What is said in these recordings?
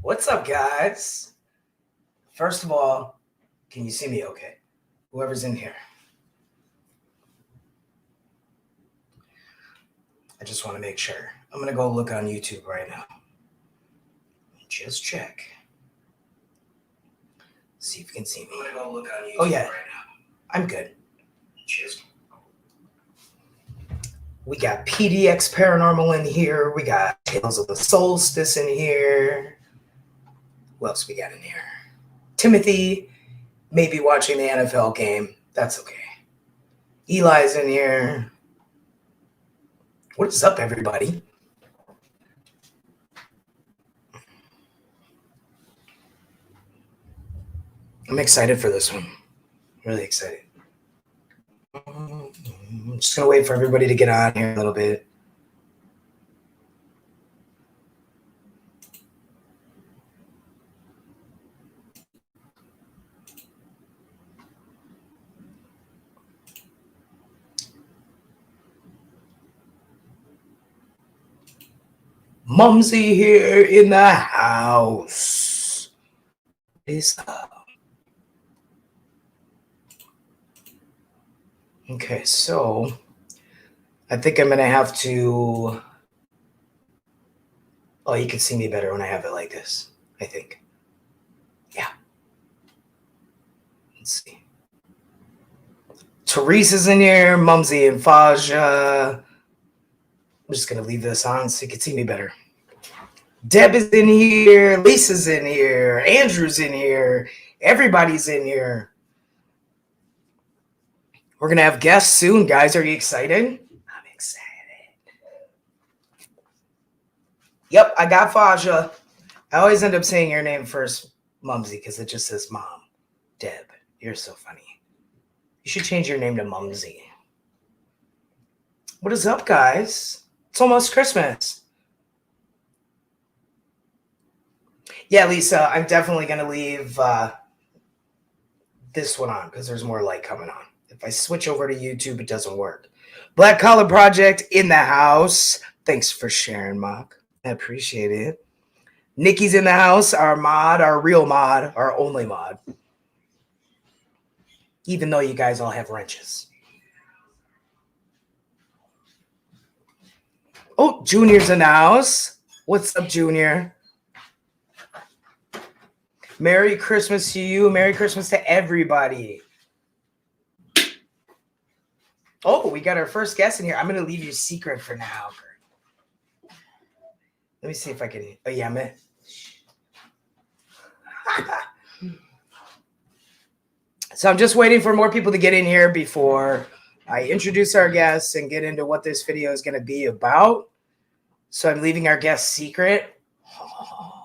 What's up, guys? First of all, can you see me okay? Whoever's in here. I just want to make sure. I'm going to go look on YouTube right now. Just check. See if you can see me. I'm going to go look on YouTube right now. I'm good. Cheers. We got PDX Paranormal in here. We got Tales of the Solstice in here. Who else we got in here? Timothy may be watching the NFL game. That's okay. Eli's in here. What is up, everybody? I'm excited for this one. Really excited. I'm just going to wait for everybody to get on here a little bit. Mumsy here in the house. What's up? Okay, so I think I'm going to have to... Oh, you can see me better when I have it like this, I think. Yeah. Let's see. Teresa's in here, Mumsy and Faja. I'm just going to leave this on so you can see me better. Deb is in here. Lisa's in here. Andrew's in here. Everybody's in here. We're going to have guests soon, guys. Are you excited? I'm excited. Yep, I got Faja. I always end up saying your name first, Mumsy, because it just says Mom. Deb, you're so funny. You should change your name to Mumsy. What is up, guys? It's almost Christmas. Yeah, Lisa, I'm definitely going to leave this one on because there's more light coming on. If I switch over to YouTube, it doesn't work. Black Collar Project in the house. Thanks for sharing, Mock. I appreciate it. Nikki's in the house, our mod, our real mod, our only mod. Even though you guys all have wrenches. Oh, Junior's in the house. What's up, Junior? Merry Christmas to you. Merry Christmas to everybody. Oh, we got our first guest in here. I'm going to leave you secret for now. Let me see if I can. Oh, yeah, man. So I'm just waiting for more people to get in here before I introduce our guests and get into what this video is going to be about. So I'm leaving our guest secret. Oh,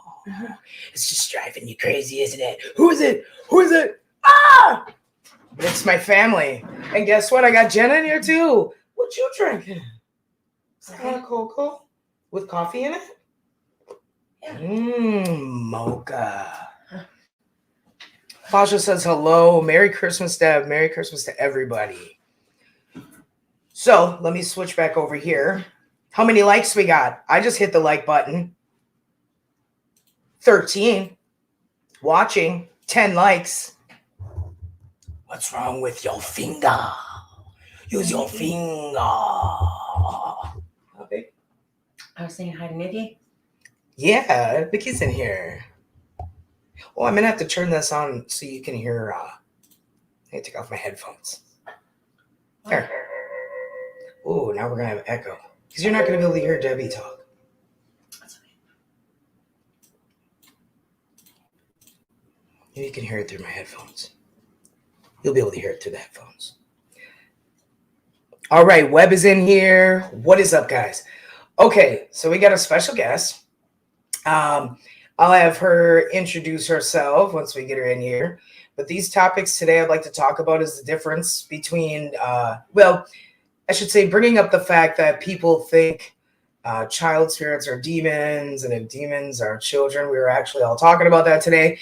it's just driving you crazy, isn't it? Who is it? Who is it? Ah! It's my family. And guess what? I got Jenna in here too. What you drinking? Cocoa with coffee in it? Yeah. Mocha. Pasha says hello. Merry Christmas, Deb. Merry Christmas to everybody. So let me switch back over here. How many likes we got? I just hit the like button. 13. Watching. 10 likes. What's wrong with your finger? Use your finger. Okay. I was saying hi to Nikki. Yeah, Nikki's in here. Oh, I'm going to have to turn this on so you can hear. I need to take off my headphones. There. Oh, now we're going to have echo. Because you're not going to be able to hear Debbie talk. That's okay. You can hear it through my headphones. You'll be able to hear it through the headphones. All right, Webb is in here. What is up, guys? Okay, so we got a special guest. I'll have her introduce herself once we get her in here. But these topics today I'd like to talk about is the difference between, well, I should say bringing up the fact that people think child spirits are demons, and if demons are children. We were actually all talking about that today.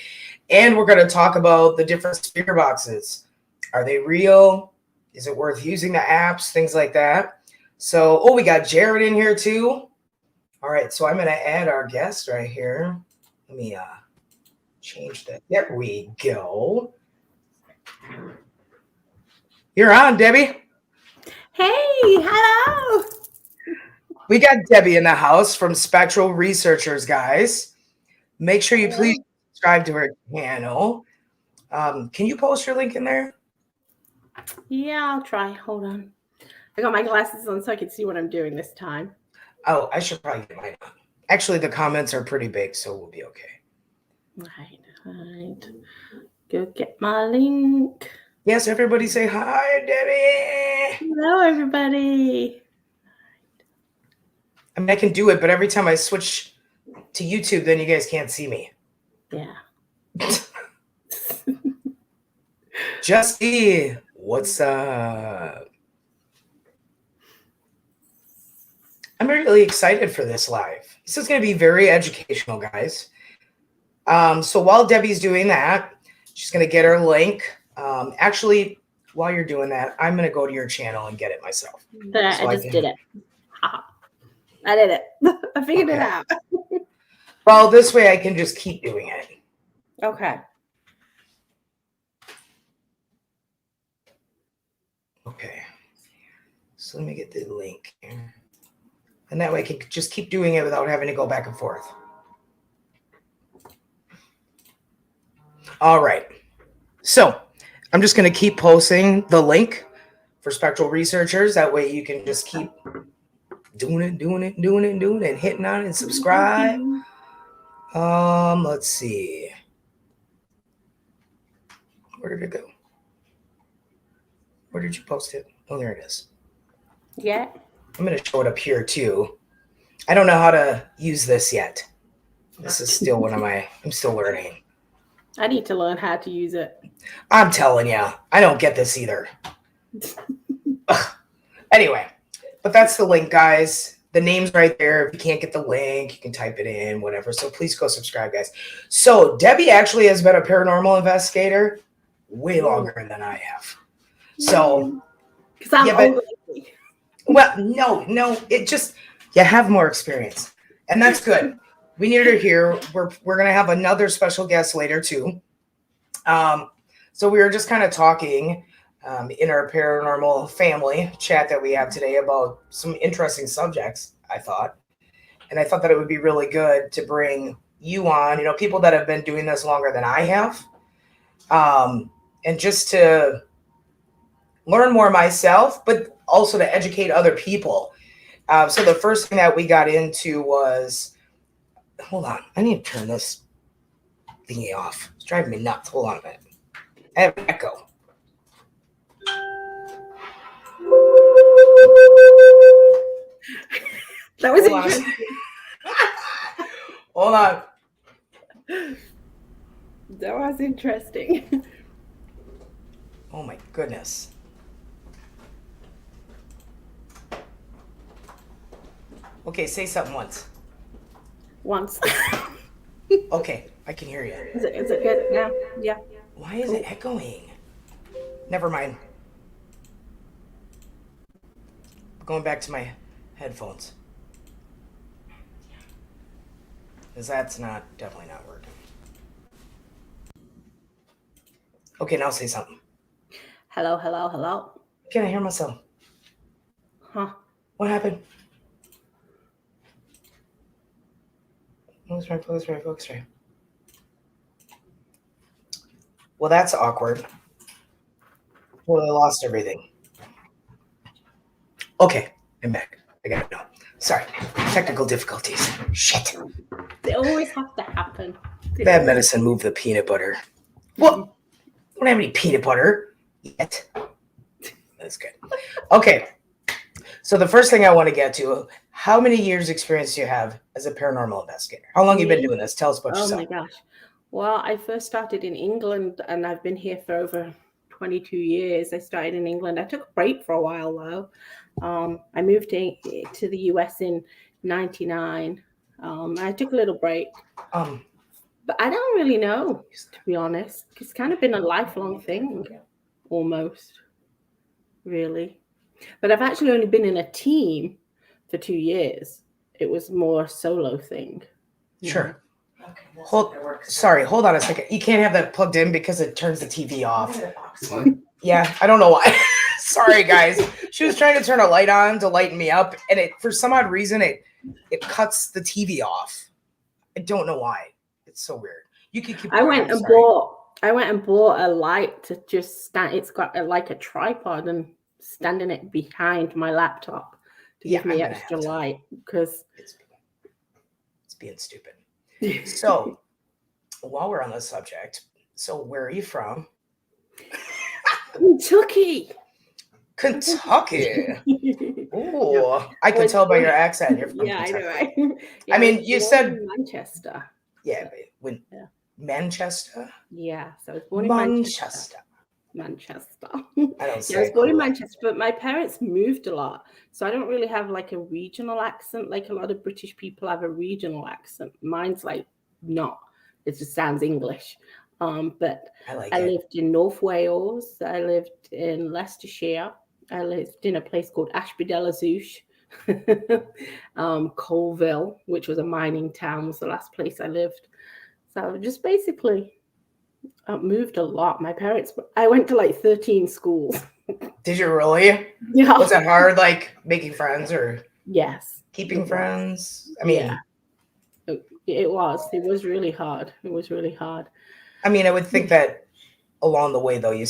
And we're going to talk about the different spirit boxes. Are they real? Is it worth using the apps? Things like that. So, oh, we got Jared in here too. All right, so I'm going to add our guest right here. Let me change that. There we go. You're on, Debbie. Hey, hello. We got Debbie in the house from Spectral Researchers, guys. Make sure you please subscribe to her channel. Can you post your link in there? Yeah, I'll try. Hold on. I got my glasses on so I can see what I'm doing this time. Oh, I should probably get mine on. Actually, the comments are pretty big, so we'll be okay. Right. Go get my link. Yes, everybody say hi, Debbie. Hello, everybody. I mean, I can do it, but every time I switch to YouTube, then you guys can't see me. Yeah. Justy, what's up? I'm really excited for this live. This is going to be very educational, guys. So while Debbie's doing that, she's going to get her link. Actually, while you're doing that, I'm going to go to your channel and get it myself. There, So I just did it. I did it. I figured it out. Well, this way I can just keep doing it. Okay. Okay. So let me get the link here. And that way I can just keep doing it without having to go back and forth. All right. So I'm just going to keep posting the link for Spectral Researchers. That way you can just keep doing it, and hitting on it and subscribe. Let's see. Where did it go? Where did you post it? Oh, there it is. Yeah. I'm going to show it up here too. I don't know how to use this yet. This is still I'm still learning. I need to learn how to use it. I'm telling you, I don't get this either. Anyway, but that's the link, guys. The name's right there. If you can't get the link, you can type it in, whatever. So please go subscribe, guys. So Debbie actually has been a paranormal investigator way longer than I have. So, because I'm old. Well, no, it just, you have more experience, and that's good. We need her here. We're gonna have another special guest later too. So we were just kind of talking in our paranormal family chat that we have today about some interesting subjects, I thought. And I thought that it would be really good to bring you on, people that have been doing this longer than I have. And just to learn more myself, but also to educate other people. So the first thing that we got into was, hold on, I need to turn this thingy off. It's driving me nuts. Hold on a minute. I have an echo. That was interesting. Hold on. That was interesting. Oh my goodness. Okay, say something once. Once. Okay, I can hear you. Is it good now? Yeah. Why is it echoing? Never mind. Going back to my headphones. Because that's definitely not working. Okay, now say something. Hello, hello, hello. Can I hear myself? Huh? What happened? Focus right. Well, that's awkward. Well, I lost everything. Okay, I'm back. I got it now. Sorry, technical difficulties. Shit. They always have to happen. Bad medicine moved the peanut butter. Well, I don't have any peanut butter yet. That's good. Okay, so the first thing I want to get to, how many years experience do you have as a paranormal investigator? How long have you been doing this? Tell us about yourself. Oh my gosh. Well, I first started in England and I've been here for over 22 years. I started in England. I took a break for a while though. I moved to the US in 99. I took a little break. But I don't really know, to be honest. It's kind of been a lifelong thing, almost, really. But I've actually only been in a team for 2 years it was more a solo thing. Sure. Okay, this Hold on a second. You can't have that plugged in because it turns the TV off. Yeah, I don't know why. Sorry, guys. She was trying to turn a light on to lighten me up, and it for some odd reason it cuts the TV off. I don't know why. It's so weird. You can keep. I went and bought a light to just stand. It's got like a tripod and standing it behind my laptop to give me extra light because it's being stupid. So, while we're on this subject, so where are you from? Kentucky. Ooh, I can tell by your accent you're from Kentucky. I know. Right? I mean, you said Manchester. Yeah, but Manchester. Yeah, so I was born in Manchester. I don't say I was born in Manchester, but my parents moved a lot, so I don't really have like a regional accent. Like a lot of British people have a regional accent. Mine's like not. It just sounds English. But I lived in North Wales. I lived in Leicestershire. I lived in a place called Ashby-de-la-Zouch. Colville, which was a mining town, was the last place I lived. So just basically moved a lot. I went to like 13 schools. Did you really? Yeah. Was it hard, like making friends or keeping friends? I mean, it was really hard. It was really hard. I mean, I would think that along the way, though, you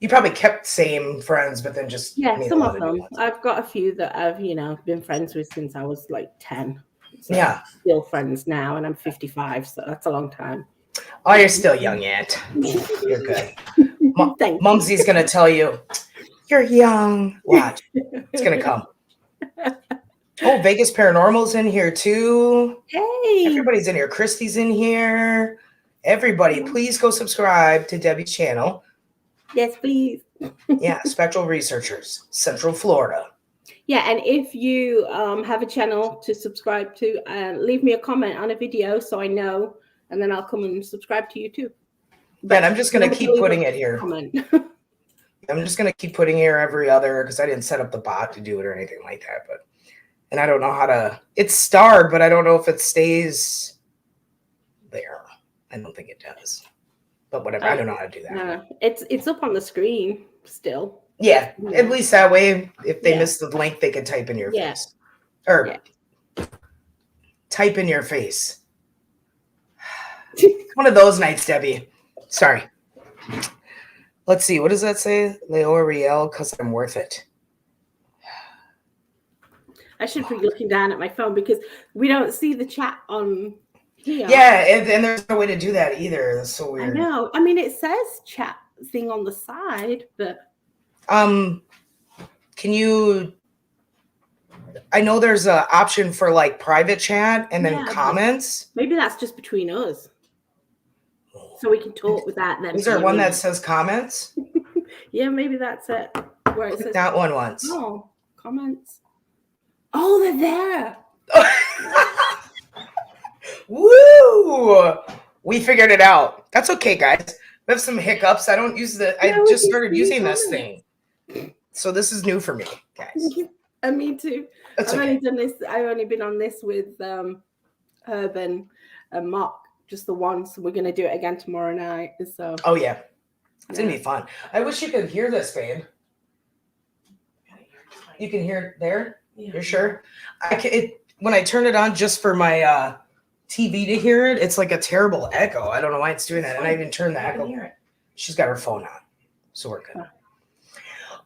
probably kept same friends, but then just some of them. I've got a few that I've been friends with since I was like 10. So still friends now, and I'm 55, so that's a long time. Oh, you're still young yet. You're good. Mumsy's gonna tell you you're young. Watch, it's gonna come. Oh, Vegas Paranormal's in here too. Hey, everybody's in here. Christy's in here. Everybody, please go subscribe to Debbie's channel. Yes, please. Spectral Researchers, Central Florida. Yeah, and if you have a channel to subscribe to, leave me a comment on a video so I know, and then I'll come and subscribe to you too. But I'm just going to keep putting it here. I'm just going to keep putting here every other, because I didn't set up the bot to do it or anything like that. And I don't know how to, it's starred, but I don't know if it stays there. I don't think it does. But whatever, I don't know how to do that. It's up on the screen still. Yeah, at least that way, if they miss the link, they can type in your face. Or type in your face. One of those nights, Debbie. Sorry. Let's see. What does that say? Leo Riel, because I'm worth it. I should be looking down at my phone because we don't see the chat on here. Yeah, and there's no way to do that either. That's so weird. I know. I mean, it says chat thing on the side, but can you? I know there's an option for like private chat and then comments. Maybe that's just between us, so we can talk with that. Then is there one that says comments? Yeah, maybe that's it. Where it says that one once. Oh, comments. Oh, they're there. Woo! We figured it out. That's okay, guys. We have some hiccups. I don't use I just started using this thing. So this is new for me, guys. And me too. I've only done this. I've only been on this with Herb and Mark, just the once. We're gonna do it again tomorrow night. So oh yeah, it's gonna be fun. I wish you could hear this, babe. You can hear it there. Yeah. You're sure? When I turn it on just for my TV to hear it, it's like a terrible echo. I don't know why it's doing that. And I even turned the echo. She's got her phone on, so we're good.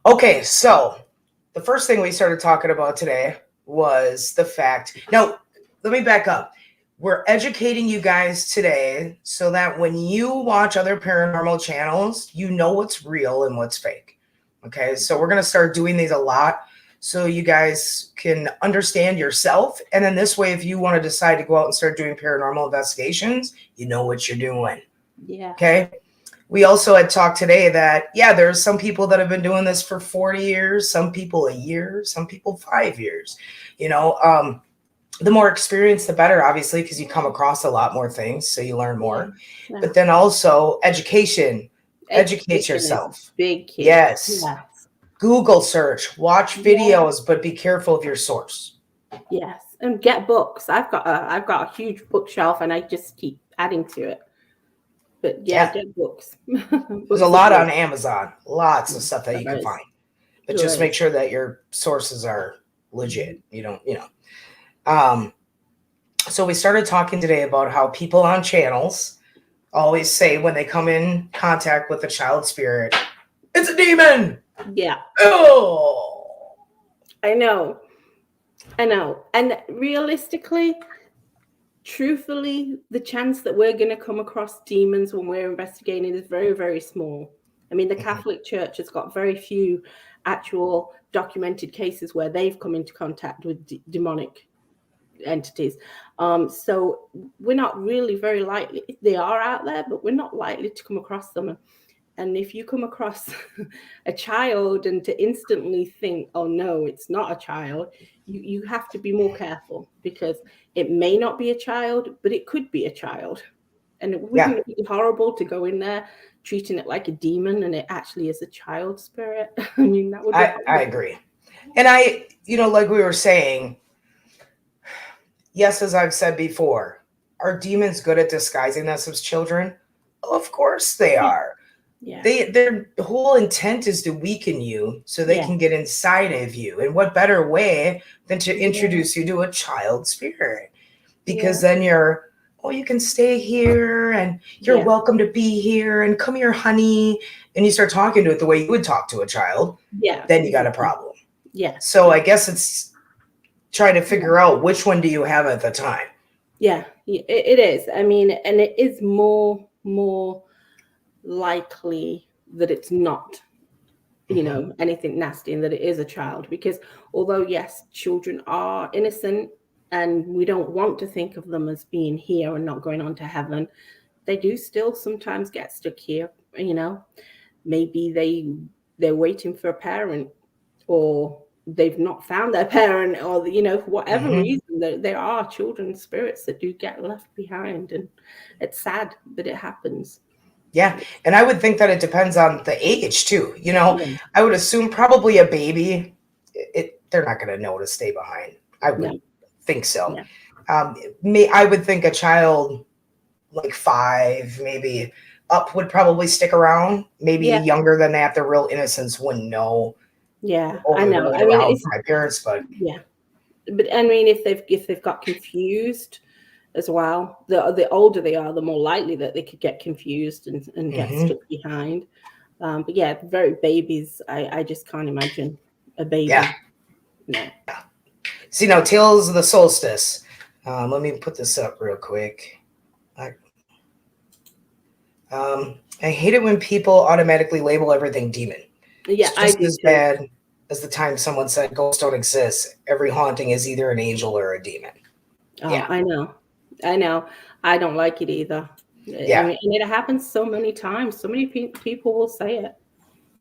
Okay, so the first thing we started talking about today was the fact. Now, let me back up. We're educating you guys today so that when you watch other paranormal channels, you know what's real and what's fake. Okay, so we're going to start doing these a lot so you guys can understand yourself. And then this way, if you want to decide to go out and start doing paranormal investigations, you know what you're doing. Yeah. Okay. We also had talked today that, there's some people that have been doing this for 40 years, some people a year, some people 5 years. You know, the more experience, the better, obviously, because you come across a lot more things, so you learn more. Yeah. But then also education. Educate yourself. Big key. Yes. Google search, watch videos, but be careful of your source. Yes. And get books. I've got a huge bookshelf, and I just keep adding to it. But yeah. Get books. There's a lot on Amazon. Lots of stuff that you can find. But just make sure that your sources are legit. You don't. So we started talking today about how people on channels always say when they come in contact with a child spirit, it's a demon. Yeah. Oh. I know. And realistically, truthfully, the chance that we're going to come across demons when we're investigating is very, very small. I mean, the Catholic Church has got very few actual documented cases where they've come into contact with demonic entities. So we're not really very likely. They are out there, but we're not likely to come across them. And if you come across a child and to instantly think, oh no, it's not a child, you have to be more careful, because it may not be a child, but it could be a child. And it wouldn't be horrible to go in there treating it like a demon and it actually is a child spirit. I mean, that would be I agree. And like we were saying, yes, as I've said before, are demons good at disguising us as children? Of course they are. Yeah. Their whole intent is to weaken you so they can get inside of you. And what better way than to introduce you to a child spirit? Because then you can stay here and you're welcome to be here and come here, honey. And you start talking to it the way you would talk to a child. Yeah. Then you got a problem. Yeah. So I guess it's trying to figure out which one do you have at the time. Yeah, it is. I mean, and it is more likely that it's not, anything nasty, and that it is a child, because although yes, children are innocent and we don't want to think of them as being here and not going on to heaven, they do still sometimes get stuck here. Maybe they're waiting for a parent, or they've not found their parent, or for whatever reason, there are children spirits that do get left behind, and it's sad that it happens. Yeah. And I would think that it depends on the age too. I would assume probably a baby, they're not going to know to stay behind. I would think so. Yeah. I would think a child like 5, maybe up, would probably stick around. Maybe younger than that, the real innocence wouldn't know. Yeah, I know. I mean, it's my parents, but I mean, if they've got confused as well, the older they are, the more likely that they could get confused and get stuck behind. But yeah, very babies, I just can't imagine a baby. Yeah. No. See, now Tales of the Solstice. Let me put this up real quick. I hate it when people automatically label everything demon. Yeah, it's just as bad as the time someone said ghosts don't exist. Every haunting is either an angel or a demon. Oh, yeah, I know. I don't like it either. Yeah, I mean, and it happens so many times. So many people will say it.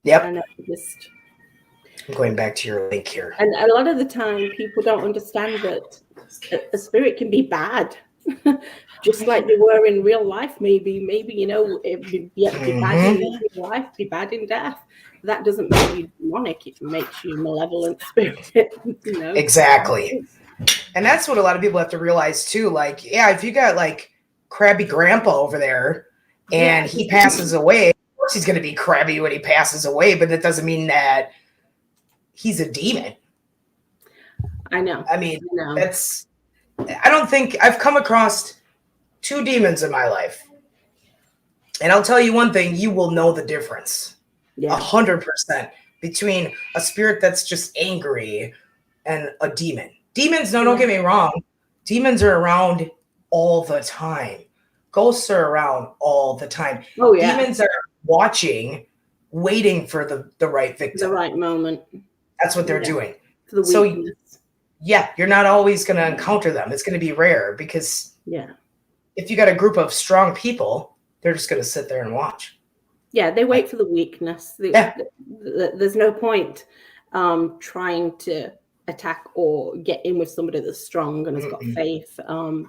Yep. And I'm going back to your link here. And a lot of the time, people don't understand that a spirit can be bad. Just like they were in real life, maybe it be bad in real life, be bad in death. That doesn't make you demonic. It makes you malevolent spirit. Exactly. And that's what a lot of people have to realize too. Like, if you got like crabby grandpa over there and he passes away, of course he's going to be crabby when he passes away, but that doesn't mean that he's a demon. I know. I mean, I don't think I've come across 2 demons in my life. And I'll tell you one thing, you will know the difference. 100% between a spirit that's just angry and a demon. Demons, no, don't get me wrong. Demons are around all the time. Ghosts are around all the time. Oh, yeah. Demons are watching, waiting for the right victim. The right moment. That's what they're doing. For the weakness. So, you're not always going to encounter them. It's going to be rare because if you got a group of strong people, they're just going to sit there and watch. Yeah, they wait for the weakness. There's no point trying to attack or get in with somebody that's strong and has got faith.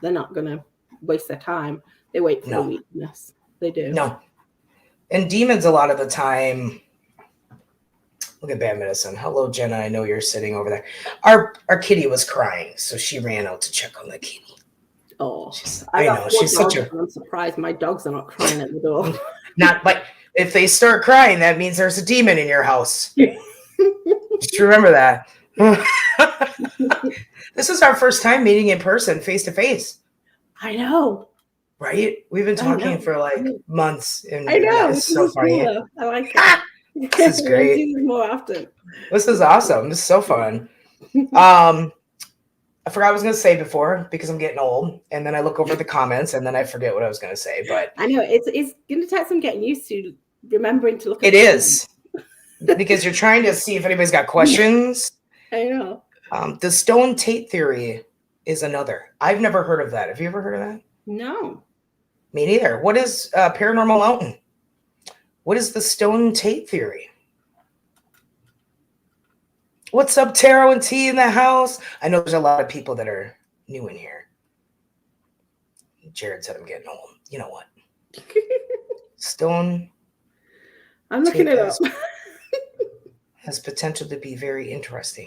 They're not going to waste their time. They wait for the weakness. They do. No. And demons, a lot of the time, Look at Bad Medicine. Hello, Jenna. I know you're sitting over there. Our kitty was crying, so she ran out to check on the kitty. Oh, I got know 4 she's such dogs, a and I'm surprised my dogs are not crying at the door. not. But if they start crying, that means there's a demon in your house. Just remember that. This is our first time meeting in person, face to face. I know. Right? We've been I know. talking for like months, and I know. it's This so is funny. cool, though. I like it. This is We're gonna great. do this more often. This is awesome. This is so fun. I forgot what I was going to say before because I'm getting old, and then I look over the comments, and then I forget what I was going to say. But I know it's going to take some getting used to remembering to look at it is because you're trying to see if anybody's got questions. I know. The stone Tate theory is another. I've never heard of that. Have you ever heard of that? No. Me neither. What is Paranormal Mountain? What is the stone Tate theory? What's up, Taro and T in the house? I know there's a lot of people that are new in here. Jared said I'm getting old. You know what? Stone I'm looking Tate it up. has potential to be very interesting.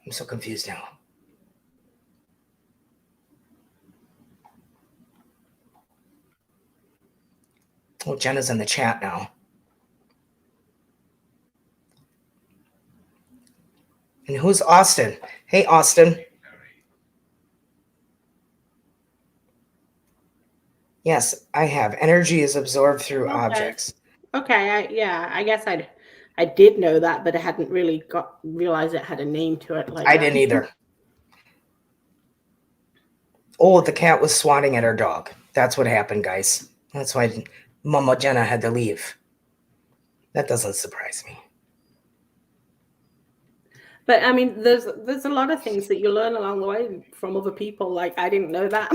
I'm so confused now. Oh, Jenna's in the chat now. And who's Austin? Hey, Austin. Yes, I have. Energy is absorbed through objects. Okay, I guess I did know that, but I hadn't really realized it had a name to it. Like I that. didn't either. Oh, the cat was swatting at our dog. That's what happened, guys. That's why Mama Jenna had to leave. That doesn't surprise me. But I mean, there's a lot of things that you learn along the way from other people. Like I didn't know that.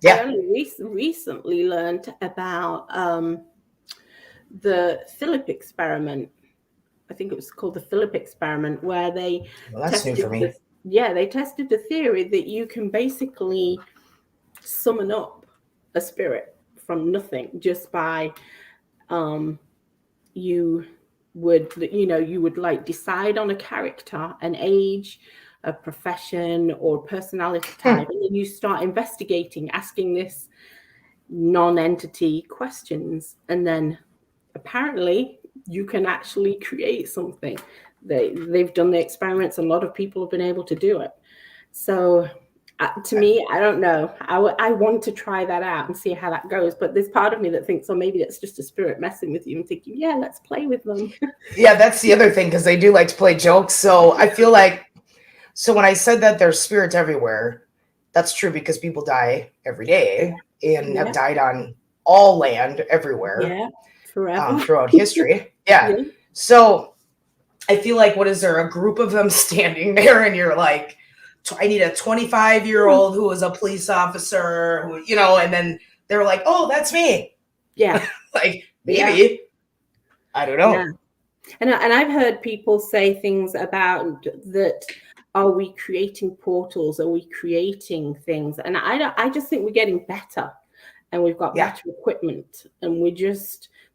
Yeah. I only recently learned about the Philip experiment. I think it was called the Philip experiment, where they that's new for me. They tested the theory that you can basically summon up a spirit from nothing just by you would like decide on a character, an age, a profession, or personality type, and then you start investigating, asking this non-entity questions, and then apparently you can actually create something. They've done the experiments, and a lot of people have been able to do it. So to me, I don't know. I want to try that out and see how that goes. But there's part of me that thinks, oh, maybe that's just a spirit messing with you and thinking, yeah, let's play with them. Yeah, that's the other thing, because they do like to play jokes. So I feel like, so when I said that there's spirits everywhere, that's true because people die every day and have died on all land everywhere. Yeah, forever. Throughout history. Yeah. So I feel like, what is there, a group of them standing there, and you're like, I need a 25-year-old who was a police officer, who, and then they're like, oh, that's me. Yeah. Like, maybe. Yeah. I don't know. Yeah. And I've heard people say things about that. Are we creating portals? Are we creating things? And I just think we're getting better, and we've got better equipment, and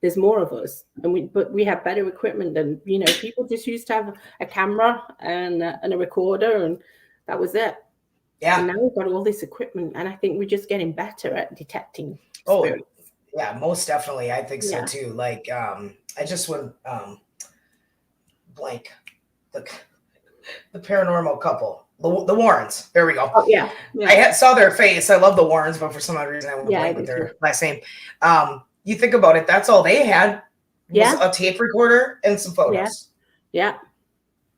there's more of us, but we have better equipment than, people just used to have a camera and a recorder, and that was it. Yeah. And now we've got all this equipment, and I think we're just getting better at detecting spirits. Oh, yeah, most definitely. I think so too. Like, I just went blank. The paranormal couple, the Warrens. There we go. Oh, yeah. I saw their face. I love the Warrens, but for some odd reason I went blank with their last name. You think about it, that's all they had was a tape recorder and some photos. Yeah.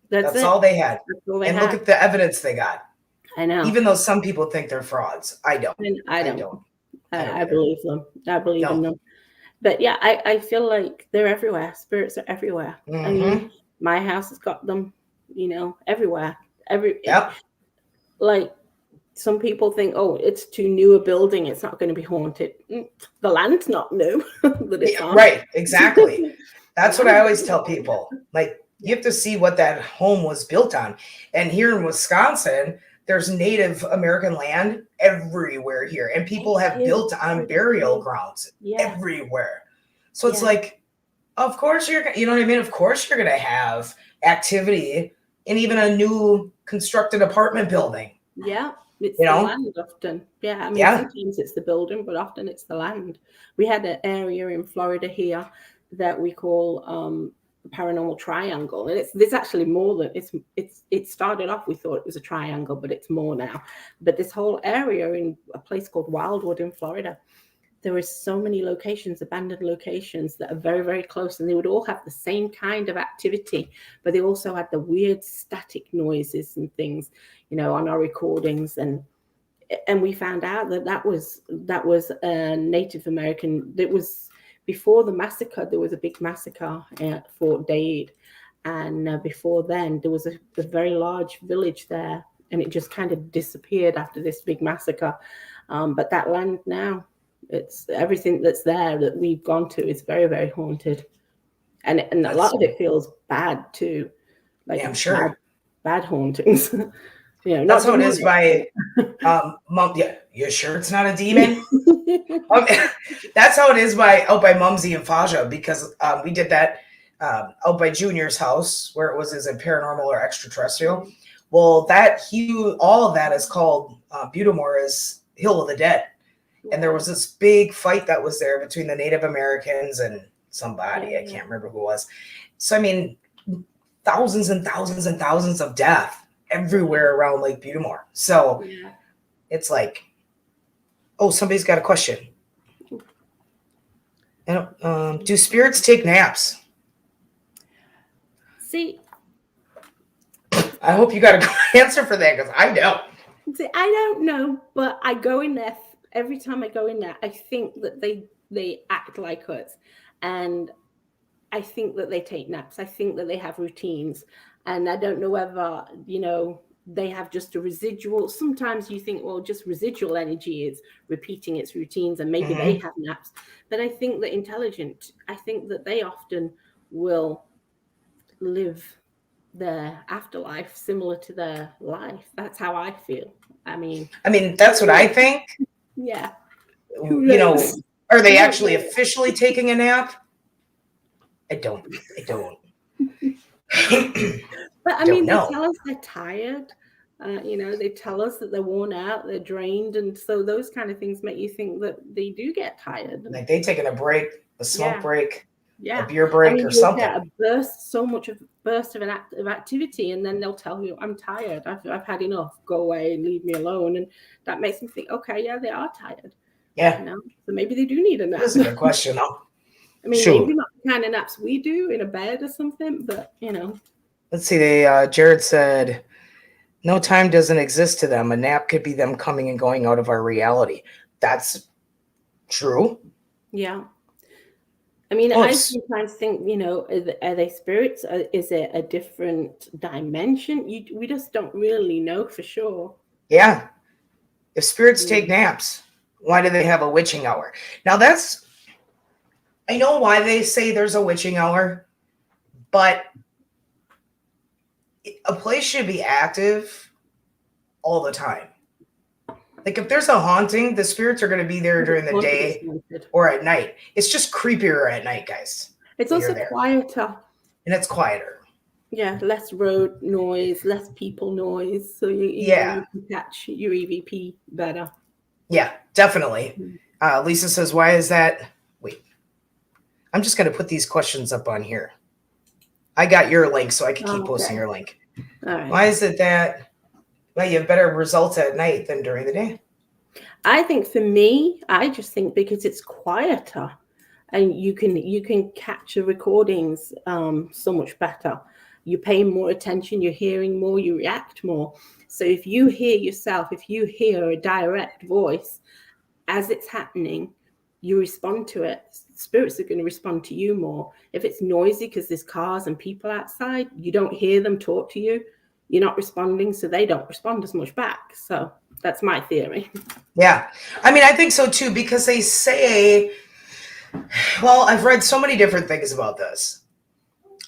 That's all they had. Look at the evidence they got. I know. Even though some people think they're frauds. I don't. I don't. I believe them. I believe in them. But yeah, I feel like they're everywhere. Spirits are everywhere. Mm-hmm. I mean, my house has got them, everywhere. Like, some people think, oh, it's too new a building, it's not going to be haunted. The land's not new. Right, exactly. That's what I always tell people. Like, you have to see what that home was built on. And here in Wisconsin, there's Native American land everywhere here. And people have built on burial grounds everywhere. So it's like, of course you know what I mean? Of course you're going to have activity in even a new constructed apartment building. Yeah, it's You the know? land often. Yeah, I mean, Yeah. sometimes it's the building, but often it's the land. We had an area in Florida here that we call the Paranormal Triangle, and it's actually more than it started off. We thought it was a triangle, but it's more now. But this whole area in a place called Wildwood in Florida, there is so many locations, abandoned locations that are very, very close, and they would all have the same kind of activity, but they also had the weird static noises and things, on our recordings, and we found out that was a Native American. It was before the massacre. There was a big massacre at Fort Dade, and before then there was a very large village there, and it just kind of disappeared after this big massacre. But that land now, it's everything that's there that we've gone to is very, very haunted, and a lot of it feels bad too, like Yeah, I'm sure. bad hauntings. Not That's how it is demonic. by Mom. Yeah, you sure it's not a demon? That's how it is out by Mumsy and Faja, because we did that out by Junior's house where it was as a paranormal or extraterrestrial. Well, all of that is called Butamore is Hill of the Dead. And there was this big fight that was there between the Native Americans and somebody. I can't remember who it was. So, I mean, thousands and thousands and thousands of death everywhere around Lake Butamore. So it's like, oh, somebody's got a question. Do spirits take naps? See, I hope you got a good answer for that, because I don't. See, I don't know, but I go in there every time I go in there. I think that they act like us, and I think that they take naps. I think that they have routines, and I don't know whether they have just a residual. Sometimes you think, well, just residual energy is repeating its routines, and maybe they have naps. But I think that I think that they often will live their afterlife similar to their life. That's how I feel. I mean, that's what I think. Yeah. Are they actually officially taking a nap? I don't. But I mean, they tell us they're tired. They tell us that they're worn out, they're drained, and so those kind of things make you think that they do get tired. Like they taking a break, a smoke break, a beer break, or something. Get a burst of activity, and then they'll tell you, "I'm tired. I've had enough. Go away and leave me alone." And that makes me think, okay, yeah, they are tired. Yeah. So maybe they do need a nap. That's a good question, though. I mean, maybe not the kind of naps we do in a bed or something, but Let's see. Jared said, "No time doesn't exist to them. A nap could be them coming and going out of our reality." That's true. Yeah. I mean, I sometimes think, are they spirits? Is it a different dimension? We just don't really know for sure. Yeah. If spirits take naps, why do they have a witching hour? Now I know why they say there's a witching hour, but a place should be active all the time. Like if there's a haunting, the spirits are going to be there during the day or at night. It's just creepier at night, guys. It's also quieter. And it's quieter. Yeah, less road noise, less people noise. So you can catch your EVP better. Yeah, definitely. Lisa says, why is that? Wait, I'm just going to put these questions up on here. I got your link, so I can keep posting your link. All right. Why is it that you have better results at night than during the day? I think for me, I just think because it's quieter and you can capture recordings so much better. You're paying more attention, you're hearing more, you react more. So if you hear yourself, if you hear a direct voice as it's happening, you respond to it. Spirits are going to respond to you more. If it's noisy because there's cars and people outside, you don't hear them talk to you. You're not responding, so they don't respond as much back. So that's my theory. Yeah. I mean, I think so too, because they say, well, I've read so many different things about this,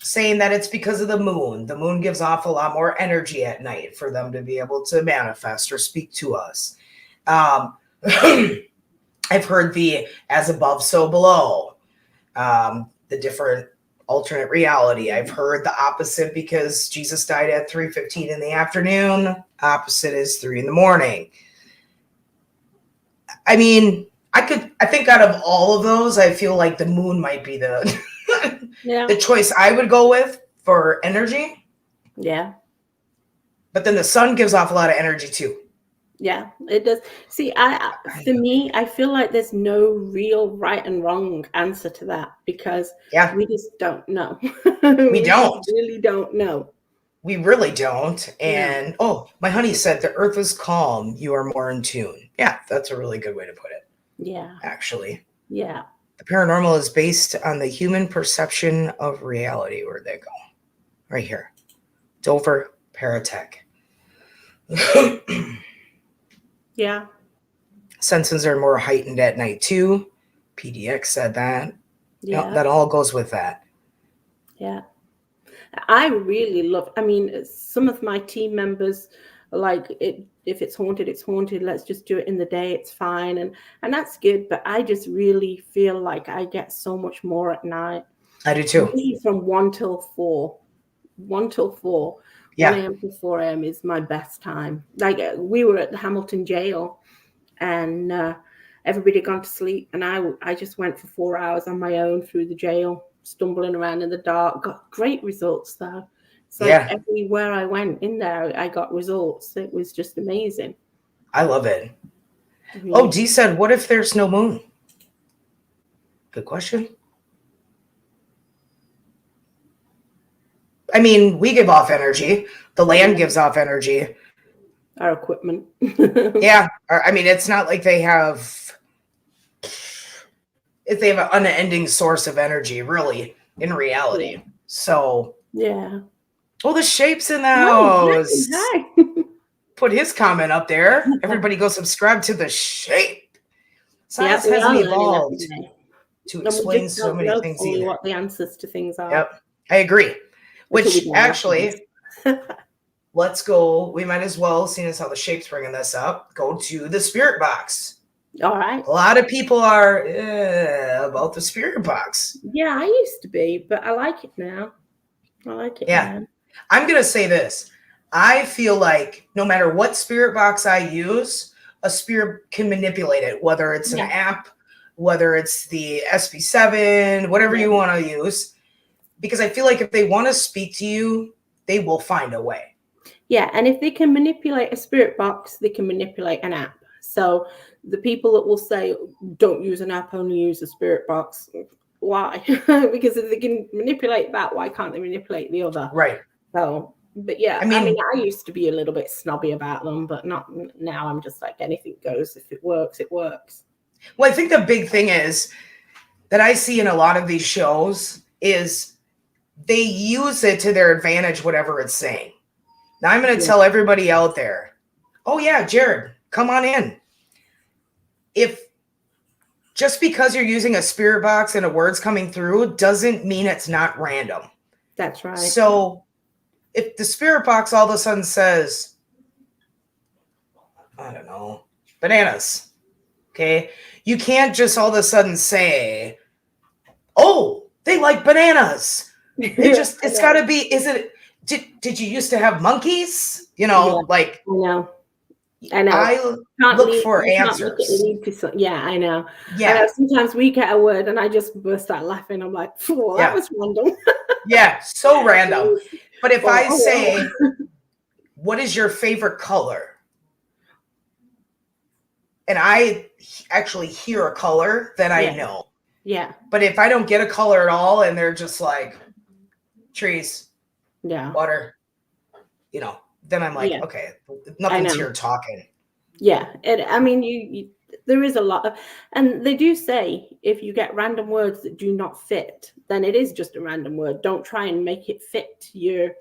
saying that it's because of the moon. The moon gives off a lot more energy at night for them to be able to manifest or speak to us. I've heard the as above, so below, the different alternate reality. I've heard the opposite because Jesus died at 3:15 in the afternoon. Opposite is 3 in the morning. I mean, I think out of all of those, I feel like the moon might be the the choice I would go with for energy. Yeah. But then the sun gives off a lot of energy too. Yeah, it does. See, for me, I feel like there's no real right and wrong answer to that because we just don't know. We don't. Really don't know. We really don't. And my honey said the earth is calm. You are more in tune. Yeah, that's a really good way to put it. Yeah. Actually. Yeah. The paranormal is based on the human perception of reality. Where'd they go? Right here. Dover Paratech. Yeah. Senses are more heightened at night too. PDX said that. Yeah. That all goes with that. Yeah. I really love, I mean, some of my team members are like, if it's haunted, it's haunted. Let's just do it in the day. It's fine. And that's good. But I just really feel like I get so much more at night. I do too. Usually from 1 till 4. 1 till 4. Yeah. 1 a.m. to 4 a.m. is my best time. Like we were at the Hamilton jail and everybody had gone to sleep. And I just went for 4 hours on my own through the jail, stumbling around in the dark. Got great results though. It's like everywhere I went in there, I got results. It was just amazing. I love it. Oh, Dee said, what if there's no moon? Good question. I mean, we give off energy. The land gives off energy. Our equipment. Yeah. I mean, it's not like they have an unending source of energy, really, in reality. Yeah. So. Yeah. Oh, the Shape's in the house. Hi. Put his comment up there. Everybody go subscribe to the Shape. Science hasn't evolved to explain so many things either. What the answers to things are. Yep. I agree. Which actually, let's go. We might as well, seeing as how the Shape's bringing this up, go to the spirit box. All right. A lot of people are about the spirit box. Yeah, I used to be, but I like it now. I like it now. I'm going to say this. I feel like no matter what spirit box I use, a spirit can manipulate it, whether it's an app, whether it's the SB7, whatever you want to use. Because I feel like if they want to speak to you, they will find a way. Yeah, and if they can manipulate a spirit box, they can manipulate an app. So the people that will say, don't use an app, only use a spirit box. Why? Because if they can manipulate that, why can't they manipulate the other? Right. So, but yeah, I mean, I used to be a little bit snobby about them, but not now. I'm just like, anything goes. If it works, it works. Well, I think the big thing is that I see in a lot of these shows is they use it to their advantage, whatever it's saying. Now I'm going to tell everybody out there, oh yeah, Jared, come on in. If just because you're using a spirit box and a word's coming through doesn't mean it's not random. That's right. So if the spirit box all of a sudden says, I don't know, bananas, okay, you can't just all of a sudden say, oh, they like bananas. It's got to be, did you used to have monkeys? You know, like. I know. I look for answers. I know. Yeah. I know. Sometimes we get a word and I just burst out laughing. I'm like, oh, that was random. Yeah, so random. But if I say, what is your favorite color? And I actually hear a color, then I know. Yeah. But if I don't get a color at all and they're just like trees, water, you know, then I'm like, okay, nothing's here talking. Yeah. I mean, you there is a lot of, and they do say if you get random words that do not fit, then it is just a random word. Don't try and make it fit your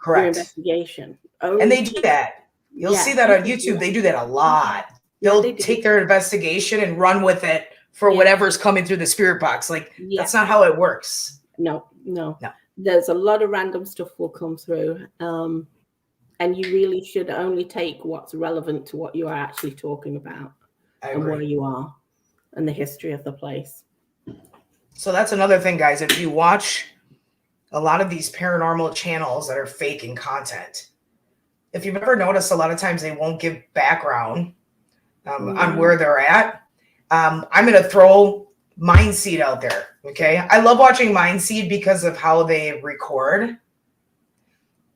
investigation. And they do that. You'll see that on YouTube. They do that a lot. They'll take their investigation and run with it for whatever's coming through the spirit box. Like, that's not how it works. No. There's a lot of random stuff will come through. And you really should only take what's relevant to what you are actually talking about and where you are and the history of the place. So that's another thing, guys. If you watch a lot of these paranormal channels that are faking content. If you've ever noticed, a lot of times they won't give background on where they're at. I'm going to throw Mindseed out there. Okay. I love watching Mindseed because of how they record.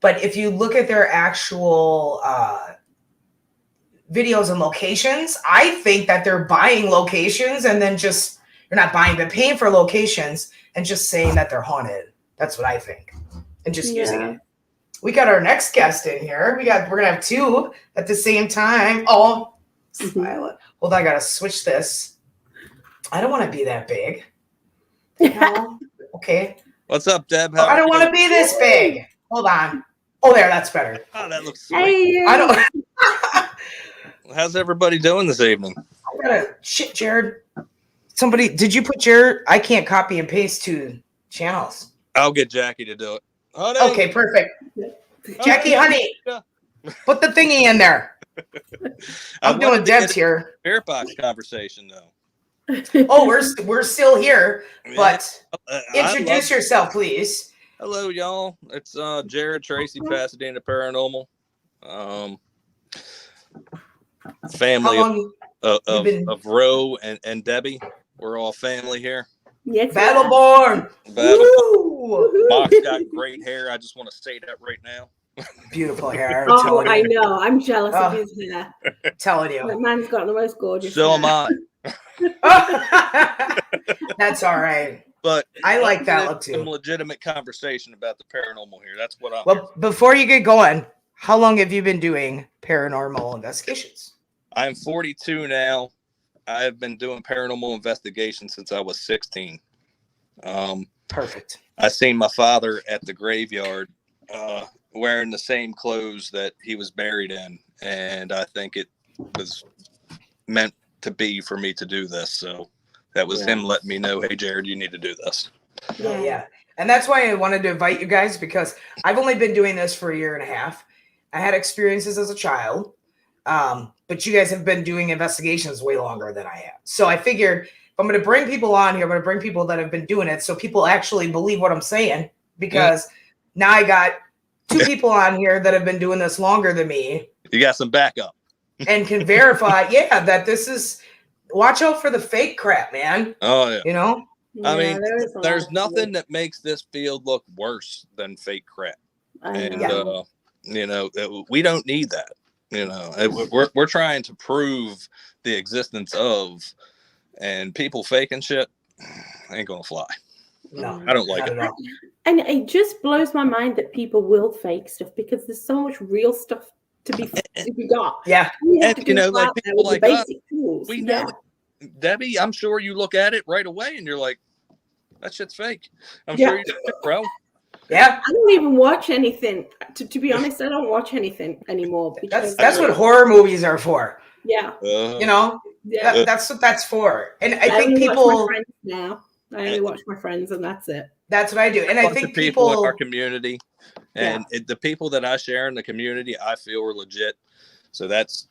But if you look at their actual videos and locations, I think that they're buying locations and then just, they're not buying, but paying for locations and just saying that they're haunted. That's what I think. And just using it. We got our next guest in here. We're going to have two at the same time. Oh, silent. Hold on, I got to switch this. I don't want to be that big. No. Okay. What's up, Deb? I don't want to be this big. Hold on. Oh, there. That's better. Oh, that looks sweet. Hey, I don't. How's everybody doing this evening? I gotta shit, Jared. Somebody, did you put your? I can't copy and paste two channels. I'll get Jackie to do it. Honey. Okay, perfect. Jackie, honey, put the thingy in there. I'm doing Deb's here. Spirit box conversation though. Oh, we're still here, but Yeah. introduce yourself, please. Hello, y'all. It's Jared Tracy, Pasadena Paranormal. Family How long of Ro and Debbie. We're all family here. yes, Battleborn? Woo! Mox got great hair. I just want to say that right now. Beautiful hair. I'm Oh, telling I you. know. I'm jealous of his hair. Telling That you. man's got the most gorgeous So hair. am I. That's all right. But I like that let's look get some too. legitimate conversation about the paranormal here. That's what I'm. Well, before you get going, how long have you been doing paranormal investigations? I'm 42 now. I've been doing paranormal investigations since I was 16. Perfect. I seen my father at the graveyard wearing the same clothes that he was buried in, and I think it was meant to be for me to do this. So that was him letting me know, hey, Jared, you need to do this. Oh, yeah. And that's why I wanted to invite you guys, because I've only been doing this for a year and a half. I had experiences as a child, but you guys have been doing investigations way longer than I have. So I figured if I'm going to bring people on here, I'm going to bring people that have been doing it so people actually believe what I'm saying, because now I got two people on here that have been doing this longer than me. You got some backup. And can verify, that this is, watch out for the fake crap, man. Oh, yeah. You know? I mean, there's there's nothing that makes this field look worse than fake crap. And, we don't need that. You know, we're trying to prove the existence of, and people faking shit ain't going to fly. No, I don't like it. And it just blows my mind that people will fake stuff, because there's so much real stuff to be got. Yeah. We have And, to do like people like us, tools. we know it. Debbie, I'm sure you look at it right away and you're like, that shit's fake. I'm sure you do, bro. Yeah. I don't even watch anything. To be honest, I don't watch anything anymore. Because That's what horror movies are for. Yeah. You know? Yeah. That's what that's for. And I think only people watch my friends now. I only watch my friends, and that's it. That's what I do. And I think people in people our community, and the people that I share in the community, I feel are legit. So that's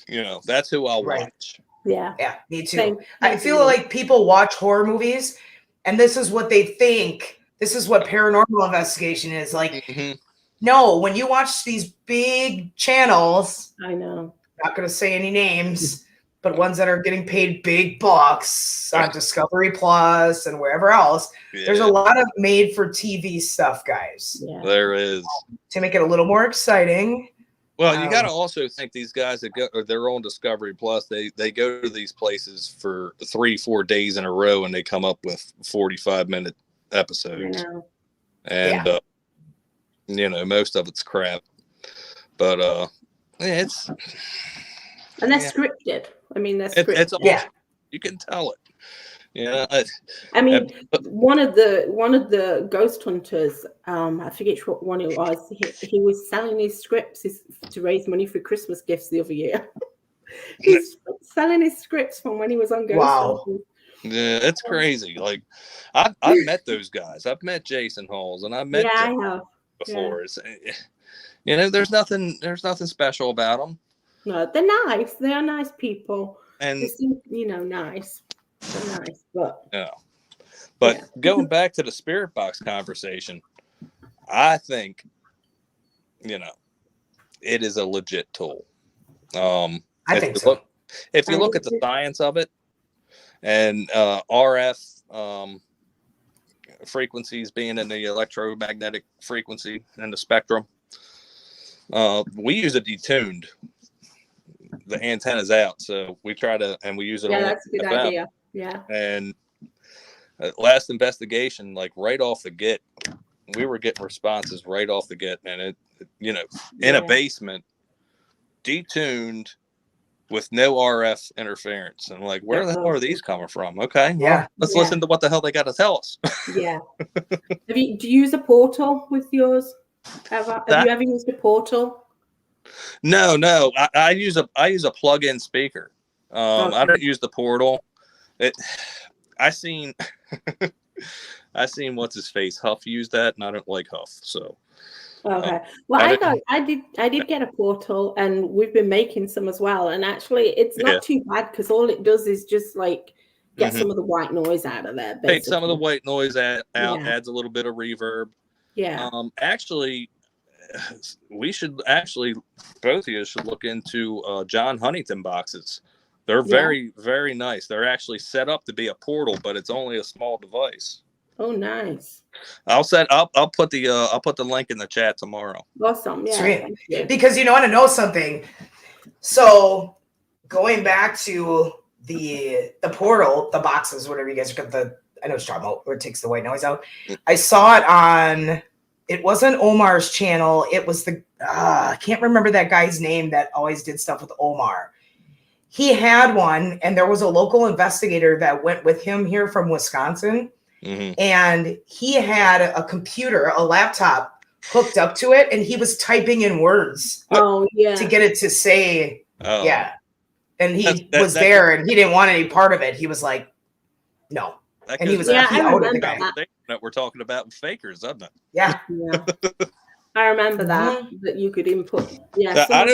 who I'll watch. Yeah. Yeah, me too. Same. I feel like people watch horror movies and this is what they think. This is what paranormal investigation is. Like, no, when you watch these big channels, I know. Not going to say any names, but ones that are getting paid big bucks on Discovery Plus and wherever else, there's a lot of made for TV stuff, guys. Yeah. There is. To make it a little more exciting. Well, you got to also think these guys that they're on Discovery Plus, they go to these places for 3-4 days in a row and they come up with 45-minute episodes. I know. And, most of it's crap. But it's... And they're scripted. I mean, they're scripted. It's you can tell it. Yeah. I mean, one of the ghost hunters, I forget what one it was. He was selling his scripts to raise money for Christmas gifts the other year. He's selling his scripts from when he was on Ghost Hunters. Yeah, it's crazy. Like, I've met those guys. I've met Jason Halls, and I've met I have before. Yeah. There's nothing special about them. No, they're nice. They are nice people. And they seem, nice. They're nice, but going back to the spirit box conversation, I think, it is a legit tool. I think so. If you look at the science of it, and RF frequencies being in the electromagnetic frequency and the spectrum, we use a detuned. The antenna's out, so we try to, and we use it. Yeah, that's a good idea. Yeah. And last investigation, like right off the get, we were getting responses right off the get, and it in a basement, detuned with no RF interference. And like, where the hell are these coming from? Okay, well, let's listen to what the hell they got to tell us. Yeah. Do you use a portal with yours? Have you ever used a portal? No. I use a plug-in speaker. I don't use the portal. I seen what's his face Huff use that, and I don't like Huff. So okay. Well, I did get a portal, and we've been making some as well. And actually, it's not too bad because all it does is just like get some of the white noise out of there. Take some of the white noise out, adds a little bit of reverb. Yeah. Actually, we should both of you should look into John Huntington boxes. They're very, very nice. They're actually set up to be a portal, but it's only a small device. Oh, nice. I'll put the link in the chat tomorrow. Awesome. Yeah. Sweet. Because you want to know something. So going back to the portal, the boxes, whatever you guys got, I know what you're talking about, where it takes the white noise out. I saw it on, it wasn't Omar's channel. It was I can't remember that guy's name that always did stuff with Omar. He had one, and there was a local investigator that went with him here from Wisconsin. Mm-hmm. And he had a computer, a laptop hooked up to it, and he was typing in words to get it to say, And he was there, and he didn't want any part of it. He was like, no. And he was I remember that we're talking about fakers, doesn't it? Yeah. I remember that you could input. Yeah, I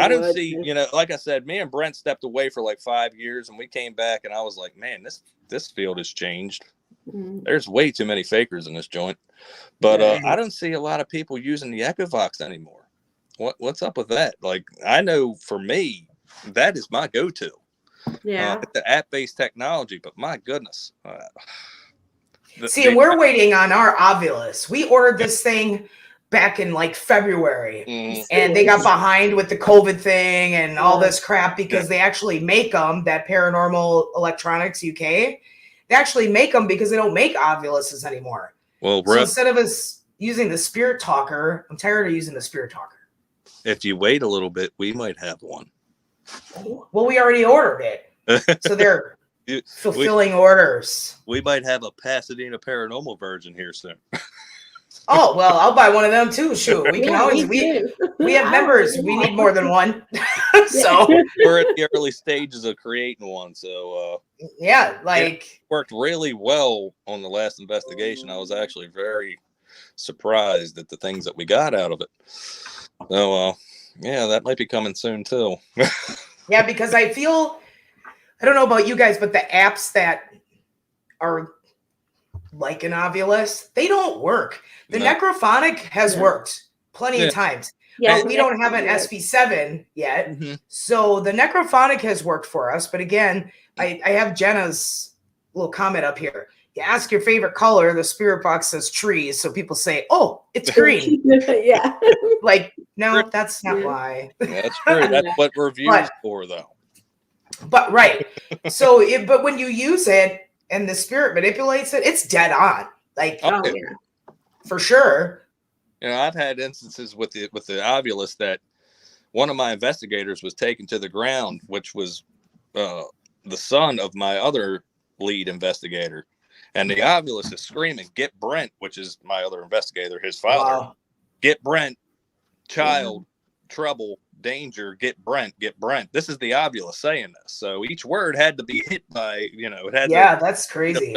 don't see. Like I said, me and Brent stepped away for like 5 years, and we came back, and I was like, man, this field has changed. Mm-hmm. There's way too many fakers in this joint, but I don't see a lot of people using the Echovox anymore. What's up with that? Like, I know for me, that is my go-to. Yeah, the app-based technology, but my goodness. We're waiting on our Ovilus. We ordered this thing back in like February, and they got behind with the COVID thing and all this crap because they actually make them, that Paranormal Electronics UK. They actually make them because they don't make Oviluses anymore. Well, so instead of us using the Spirit Talker, I'm tired of using the Spirit Talker. If you wait a little bit, we might have one. Well, we already ordered it. So they're fulfilling orders. We might have a Pasadena Paranormal version here soon. Oh, well, I'll buy one of them too. Shoot, we can always, we have members. We need more than one. So we're at the early stages of creating one. So it worked really well on the last investigation. I was actually very surprised at the things that we got out of it. So that might be coming soon too. Yeah, because I don't know about you guys, but the apps that are like an Ovilus, they don't work. The Necrophonic has worked plenty of times. Yeah, but we don't have an SP7 yet. Mm-hmm. So the Necrophonic has worked for us. But again, I have Jenna's little comment up here. You ask your favorite color, the spirit box says trees. So people say, oh, it's green. Yeah. Like, no, that's not why. That's true. That's what reviews for, though. But but when you use it and the spirit manipulates it, it's dead on. Like, for sure. I've had instances with the Ovilus that one of my investigators was taken to the ground, which was the son of my other lead investigator. And the Ovilus is screaming, "Get Brent," which is my other investigator, his father. Wow. "Get Brent, child, trouble, danger, get Brent, get Brent." This is the Ovilus saying this. So each word had to be hit by, it had that's crazy.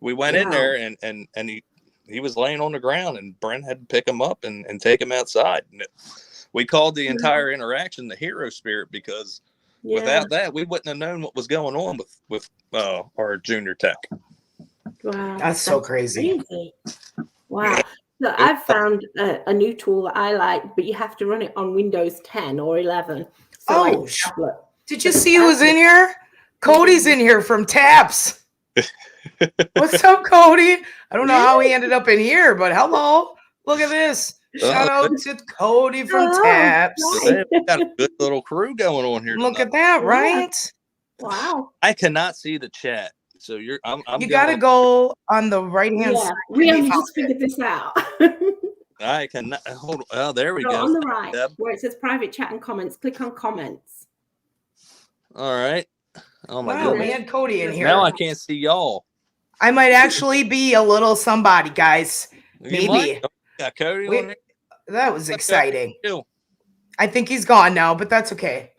We went in there and he was laying on the ground, and Brent had to pick him up and take him outside. And we called the entire interaction the hero spirit because without that, we wouldn't have known what was going on with our junior tech. Wow, that's so crazy. Wow. So I've found a new tool that I like, but you have to run it on Windows 10 or 11. So like tablet. Did you see who's in here? Cody's in here from Taps. What's up, Cody? I don't know how he ended up in here, but hello. Look at this. Shout out to Cody from Taps. Nice. We got a good little crew going on here. Look at that, right? Wow. I cannot see the chat. So you gotta go on the right hand side. We only just figured this out. I cannot hold on. Oh, there we go. On the right, where it says private chat and comments, click on comments. All right. Oh my God. goodness. We had Cody in here. Now I can't see y'all. I might actually be a little somebody, guys. Maybe. Yeah, Cody. That was exciting. I think he's gone now, but that's okay.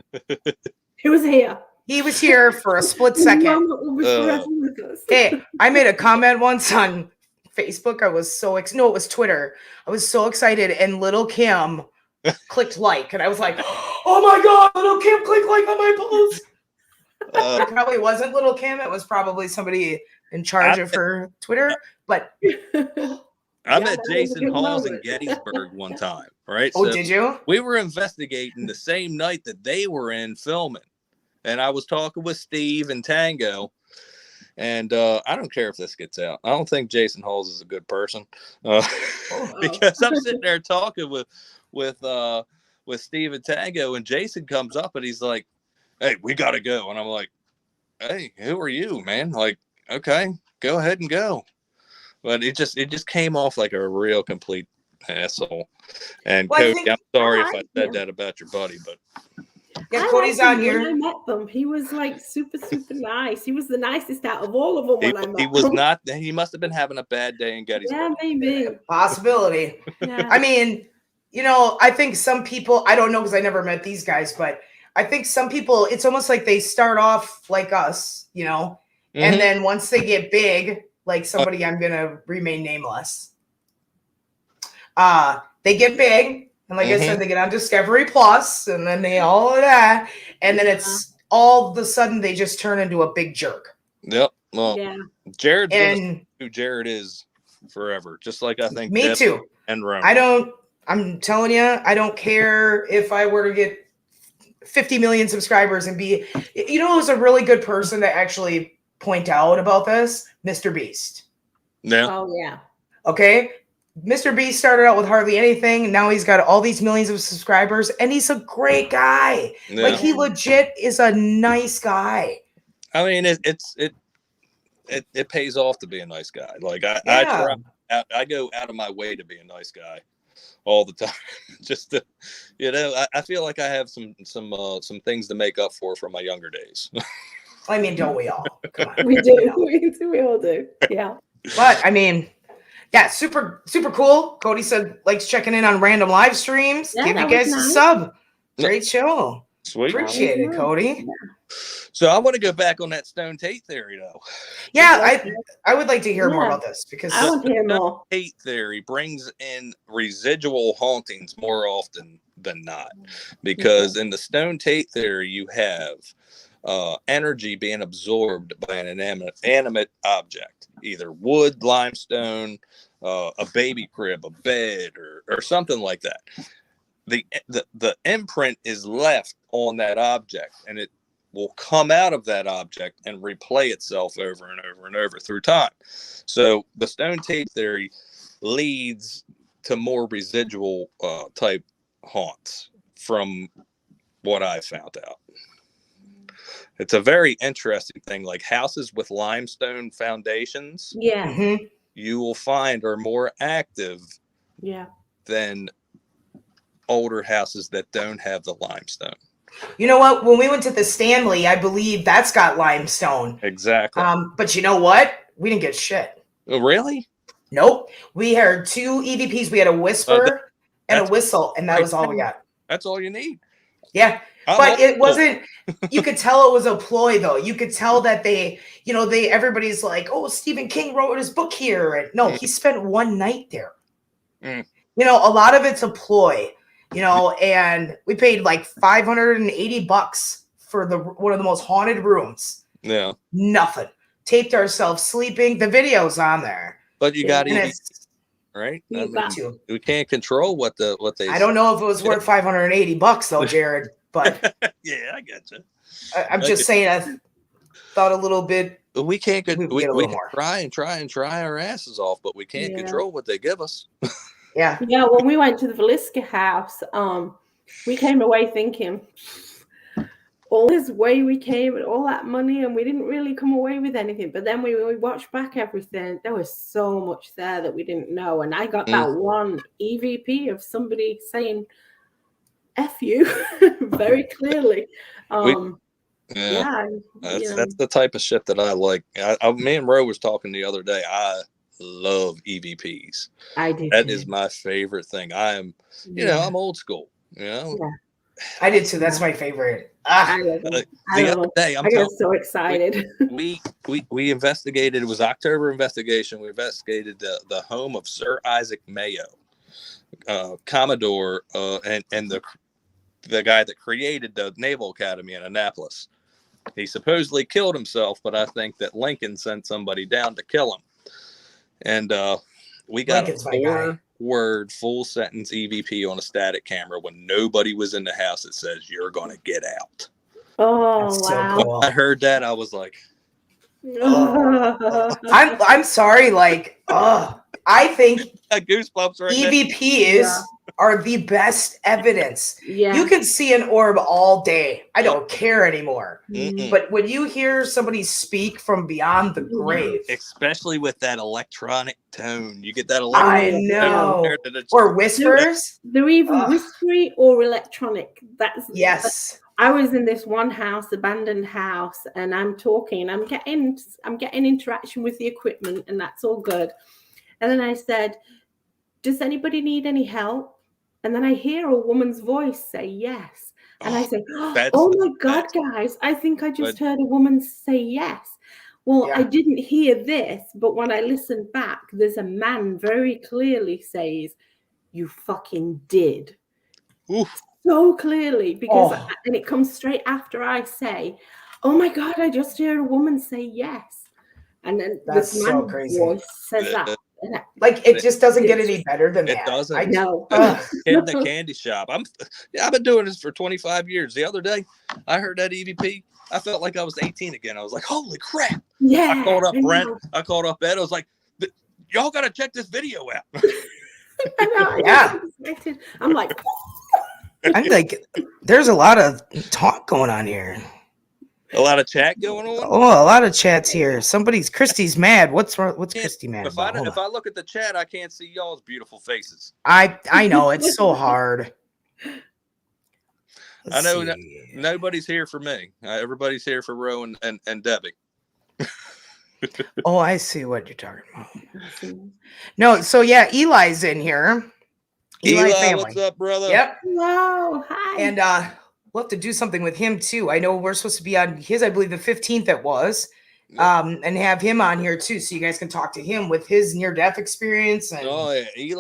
He was here. He was here for a split second. Hey, I made a comment once on Facebook. I was so it was Twitter. I was so excited, and little Kim clicked like, and I was like, "Oh my God, little Kim clicked like on my post." It probably wasn't little Kim. It was probably somebody in charge of her Twitter. But I met Jason Halls in Gettysburg one time. Right? Oh, so did you? We were investigating the same night that they were in filming. And I was talking with Steve and Tango, and I don't care if this gets out. I don't think Jason Halls is a good person because I'm sitting there talking with Steve and Tango, and Jason comes up and he's like, "Hey, we gotta go," and I'm like, "Hey, who are you, man?" Like, okay, go ahead and go. But it just came off like a real complete asshole. And Cody, I'm sorry if I said that about your buddy, but. Yeah, Cody's out here. When I met them, he was like super nice. He was the nicest out of all of them when I met him. He was not. He must have been having a bad day in Gettysburg. Yeah, maybe. Possibility. Yeah. I mean, I think some people, I don't know because I never met these guys, but I think some people, it's almost like they start off like us, and then once they get big, like somebody I'm going to remain nameless, they get big. And like I said, they get on Discovery Plus, and then they all of that, and then it's all of a sudden they just turn into a big jerk. Yep. Well, Jared's who Jared is forever, just like I think. Me too. And Rome. I'm telling you, I don't care if I were to get 50 million subscribers and be. Who's a really good person to actually point out about this? Mr. Beast. Yeah. Oh yeah. Okay. Mr. Beast started out with hardly anything. Now he's got all these millions of subscribers, and he's a great guy. Yeah. Like he legit is a nice guy. I mean, it pays off to be a nice guy. Like I go out of my way to be a nice guy all the time. Just to, I feel like I have some things to make up for from my younger days. I mean, don't we all? Come on. We do. We all do. Yeah. But I mean. Yeah, super cool. Cody said likes checking in on random live streams. Yeah, give you guys a sub. Great show. Sweet. Appreciate it, Cody. So I want to go back on that Stone Tate theory, though. Yeah, I would like to hear more about this because I want to hear more. The Tate theory brings in residual hauntings more often than not, because in the Stone Tate theory you have energy being absorbed by an inanimate object, either wood, limestone, a baby crib, a bed, or something like that. The imprint is left on that object, and it will come out of that object and replay itself over and over and over through time. So the Stone Tate theory leads to more residual type haunts from what I found out. It's a very interesting thing. Like houses with limestone foundations, you will find are more active than older houses that don't have the limestone. You know what? When we went to the Stanley, I believe that's got limestone. Exactly. But you know what? We didn't get shit. Oh, really? Nope. We heard 2 EVPs. We had a whisper and a whistle, and that was all we got. That's all you need. Yeah. But it wasn't, you could tell it was a ploy though. You could tell that everybody's like, oh, Stephen King wrote his book here. And no, he spent one night there. A lot of it's a ploy, and we paid like $580 for one of the most haunted rooms. Yeah. Nothing. Taped ourselves sleeping. The video's on there. But you got right? I You mean, got- too. we can't control what they. I don't know if it was worth $580 though, Jared, but Yeah, I get you. I'm just saying I thought a little bit. We can't We get would get a we little can more. try our asses off, but we can't Yeah. control what they give us. Yeah. Yeah, when we went to the Velisca house, we came away thinking, all this way we came and all that money, and we didn't really come away with anything. But then when we watched back everything, there was so much there that we didn't know. And I got that one EVP of somebody saying F you very clearly. Yeah. Yeah, That's the type of shit that I like. Me and Ro was talking the other day. I love EVPs. I do. That too. is my favorite thing. I'm old school. Yeah. I did too. That's my favorite. I love it. The other day, I got so excited. we investigated. It was October investigation. We investigated the home of Sir Isaac Mayo, Commodore, and the guy that created the Naval Academy in Annapolis. He supposedly killed himself, but I think that Lincoln sent somebody down to kill him. And we got Lincoln's a my guy. 4-word full sentence EVP on a static camera when nobody was in the house that says you're going to get out. Oh, That's so wow. cool. I heard that. I was like, I'm sorry. Like, I think goosebumps right now. EVPs are the best evidence. Yeah. You can see an orb all day. I don't care anymore. Mm. But when you hear somebody speak from beyond the grave, Especially with that electronic tone, you get that I electronic know. tone there that Or whispers. They're either whispery or electronic. Yes. I was in this one house, abandoned house, and I'm talking. I'm getting interaction with the equipment, and that's all good. And then I said, "Does anybody need any help?" And then I hear a woman's voice say yes. And I say, "Oh my God, guys, I think I just heard a woman say yes." Well, I didn't hear this, but when I listened back, there's a man very clearly says, "You fucking did." Oof. So clearly, because and it comes straight after I say, "Oh my God, I just heard a woman say yes." And then That's this so man's crazy. voice says that. Like, it just doesn't get any better than that. It doesn't. I know. In the candy shop. I've been doing this for 25 years. The other day, I heard that EVP. I felt like I was 18 again. I was like, holy crap. Yeah. I called up Brent. I called up Ed. I was like, y'all got to check this video out. I'm like, there's a lot of talk going on here. A lot of chat going on. Oh, a lot of chats here. Christy's mad. What's Christy mad about? If I look at the chat, I can't see y'all's beautiful faces. I know it's so hard. I know nobody's here for me. Everybody's here for Ro and Debbie. Oh, I see what you're talking about. No, so yeah, Eli's in here. Eli family. What's up, brother? Yep. Hello, hi. And we'll have to do something with him too. I know we're supposed to be on his, I believe the 15th it was. And have him on here too, so you guys can talk to him with his near-death experience. And he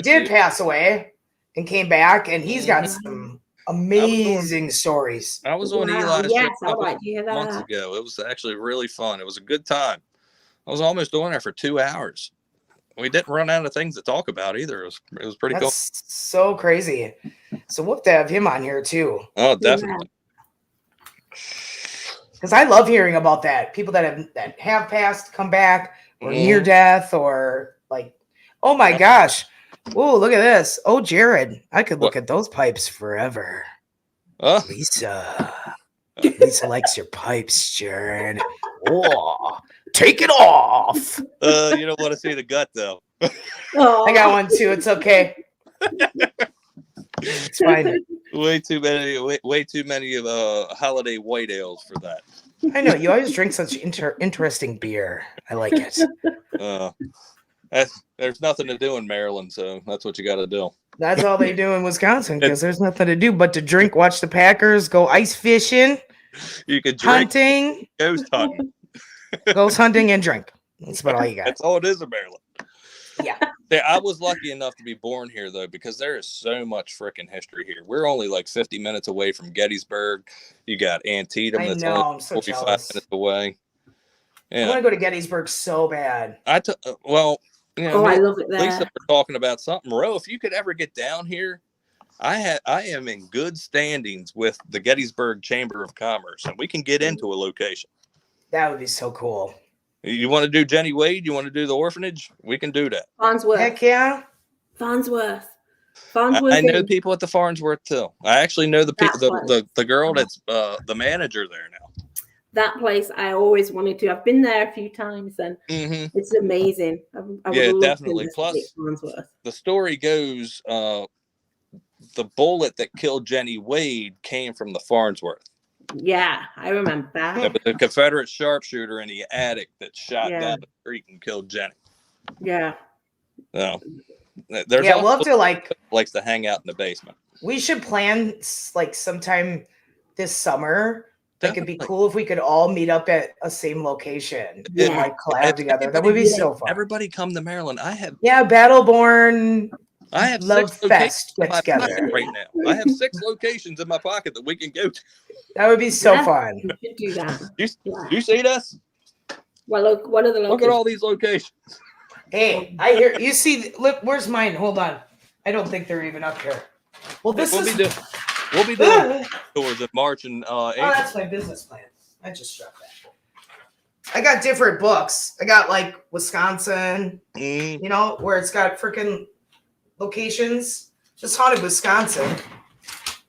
did pass away and came back, and he's got some amazing stories. I was on Eli's yes, a couple months ago. It was actually really fun. It was a good time. I was almost on there for 2 hours. We didn't run out of things to talk about either. It was pretty cool. So crazy. So we'll have to have him on here too. Oh, definitely. Because I love hearing about that. People that have passed, come back, or near death, or like, oh my gosh. Oh, look at this. Oh, Jared. I could look at those pipes forever. Lisa likes your pipes, Jared. Oh, take it off. You don't want to see the gut though. I got one too. It's okay. It's fine. Way too many of holiday white ales for that. I know you always drink such interesting beer. I like it. There's nothing to do in Maryland, so that's what you got to do. That's all they do in Wisconsin because there's nothing to do but to drink, watch the Packers, go ice fishing. You could drink, hunting, ghost hunting, and drink. That's about all you got. That's all it is in Maryland. Yeah. I was lucky enough to be born here, though, because there is so much freaking history here. We're only like 50 minutes away from Gettysburg. You got Antietam that's only 45 minutes away. Yeah. I want to go to Gettysburg so bad. Well, You know, I love it Lisa, there. we're talking about something. Ro, if you could ever get down here, I am in good standings with the Gettysburg Chamber of Commerce, and we can get into a location. That would be so cool. You want to do Jenny Wade? You want to do the orphanage? We can do that. Farnsworth. Heck yeah. Farnsworth. I know people at the Farnsworth too. I actually know the girl that's the manager there now. That place I always wanted to. I've been there a few times, and it's amazing. I would definitely. Plus, the story goes, the bullet that killed Jenny Wade came from the Farnsworth. Yeah, I remember that. It was a Confederate sharpshooter in the attic that shot down the street and killed Jenny. Yeah. So, there's we'll have to likes to hang out in the basement. We should plan like sometime this summer. It could be Definitely. cool if we could all meet up at a same location Yeah. and like collab together. That would be so fun. Everybody come to Maryland. Battleborn. I have Love 6 Fest locations in my together pocket right now. I have 6 locations in my pocket that we can go to. That would be so fun. We should do that. You see this? Well, look, what are the locations? Look at all these locations. Hey, I hear you see. Look, where's mine? Hold on. I don't think they're even up here. Well, We'll be doing tours in March and April. Oh, that's my business plan. I just struck that. I got different books. I got like Wisconsin, you know, where it's got freaking locations. Just haunted Wisconsin.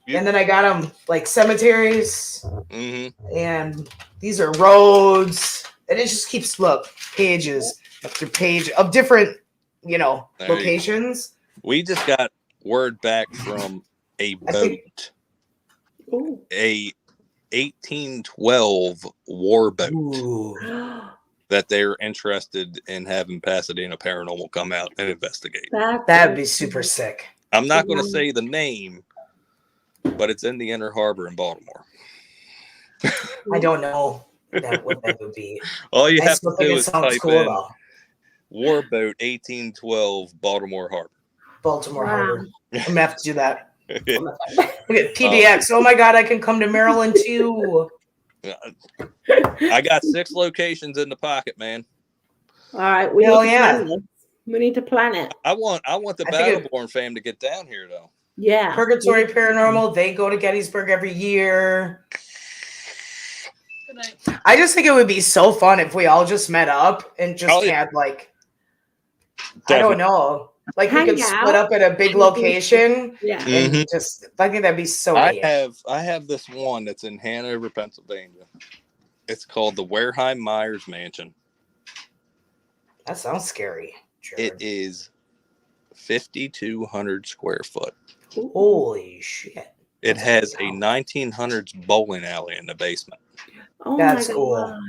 Yeah. And then I got them like cemeteries. And these are roads. And it just keeps, pages after page of different, locations. We just got word back from a boat. A 1812 war boat that they're interested in having Pasadena Paranormal come out and investigate. That'd be super sick. I'm not going to say the name, but it's in the Inner Harbor in Baltimore. I don't know what that would be. All you have to do is type cool, in though. Warboat 1812 Baltimore Harbor. Baltimore Harbor. I'm going to have to do that. Look at PDX. Oh my God, I can come to Maryland too. I got 6 locations in the pocket, man. All right, we need to plan it. I want the Battleborn fam to get down here though. Yeah. Purgatory Paranormal, they go to Gettysburg every year. I just think it would be so fun if we all just met up and just had like I don't know. Like we could split up at a big location. Yeah. And just I think that'd be so neat. I have this one that's in Hanover, Pennsylvania. It's called the Wareheim Myers Mansion. That sounds scary. It is 5,200 square foot. Holy shit. It has a 1900s bowling alley in the basement. Oh, that's cool.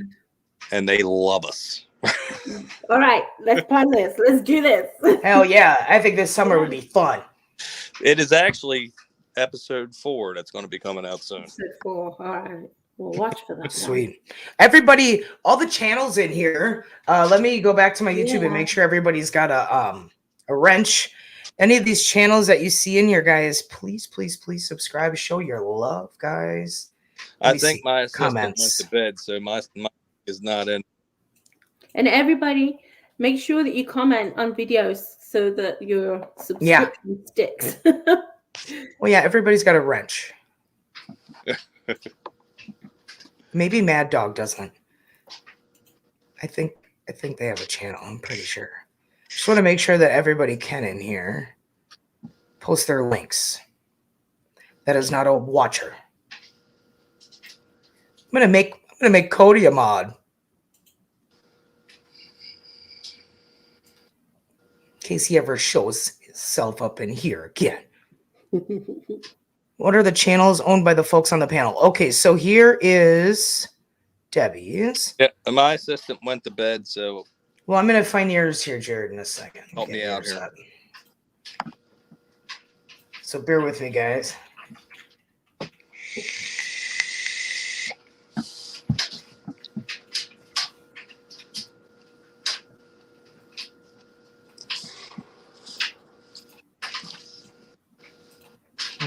And they love us. All right, let's plan this. Let's do this. Hell yeah. I think this summer would be fun. It is actually episode 4 that's going to be coming out soon. Episode 4. All right. We'll watch for that. Sweet. Everybody, all the channels in here. Let me go back to my YouTube and make sure everybody's got a wrench. Any of these channels that you see in here, guys, please subscribe. Show your love, guys. I think my assistant went to bed, so my is not in. And everybody, make sure that you comment on videos so that your subscription sticks. Well, yeah, everybody's got a wrench. Maybe Mad Dog doesn't. I think they have a channel. I'm pretty sure. Just want to make sure that everybody can in here post their links. That is not a watcher. I'm gonna make Cody a mod. In case he ever shows himself up in here again. What are the channels owned by the folks on the panel? Okay, so here is Debbie's. Yeah, my assistant went to bed, so. Well, I'm going to find yours here, Jared, in a second. Help me out here. So bear with me, guys.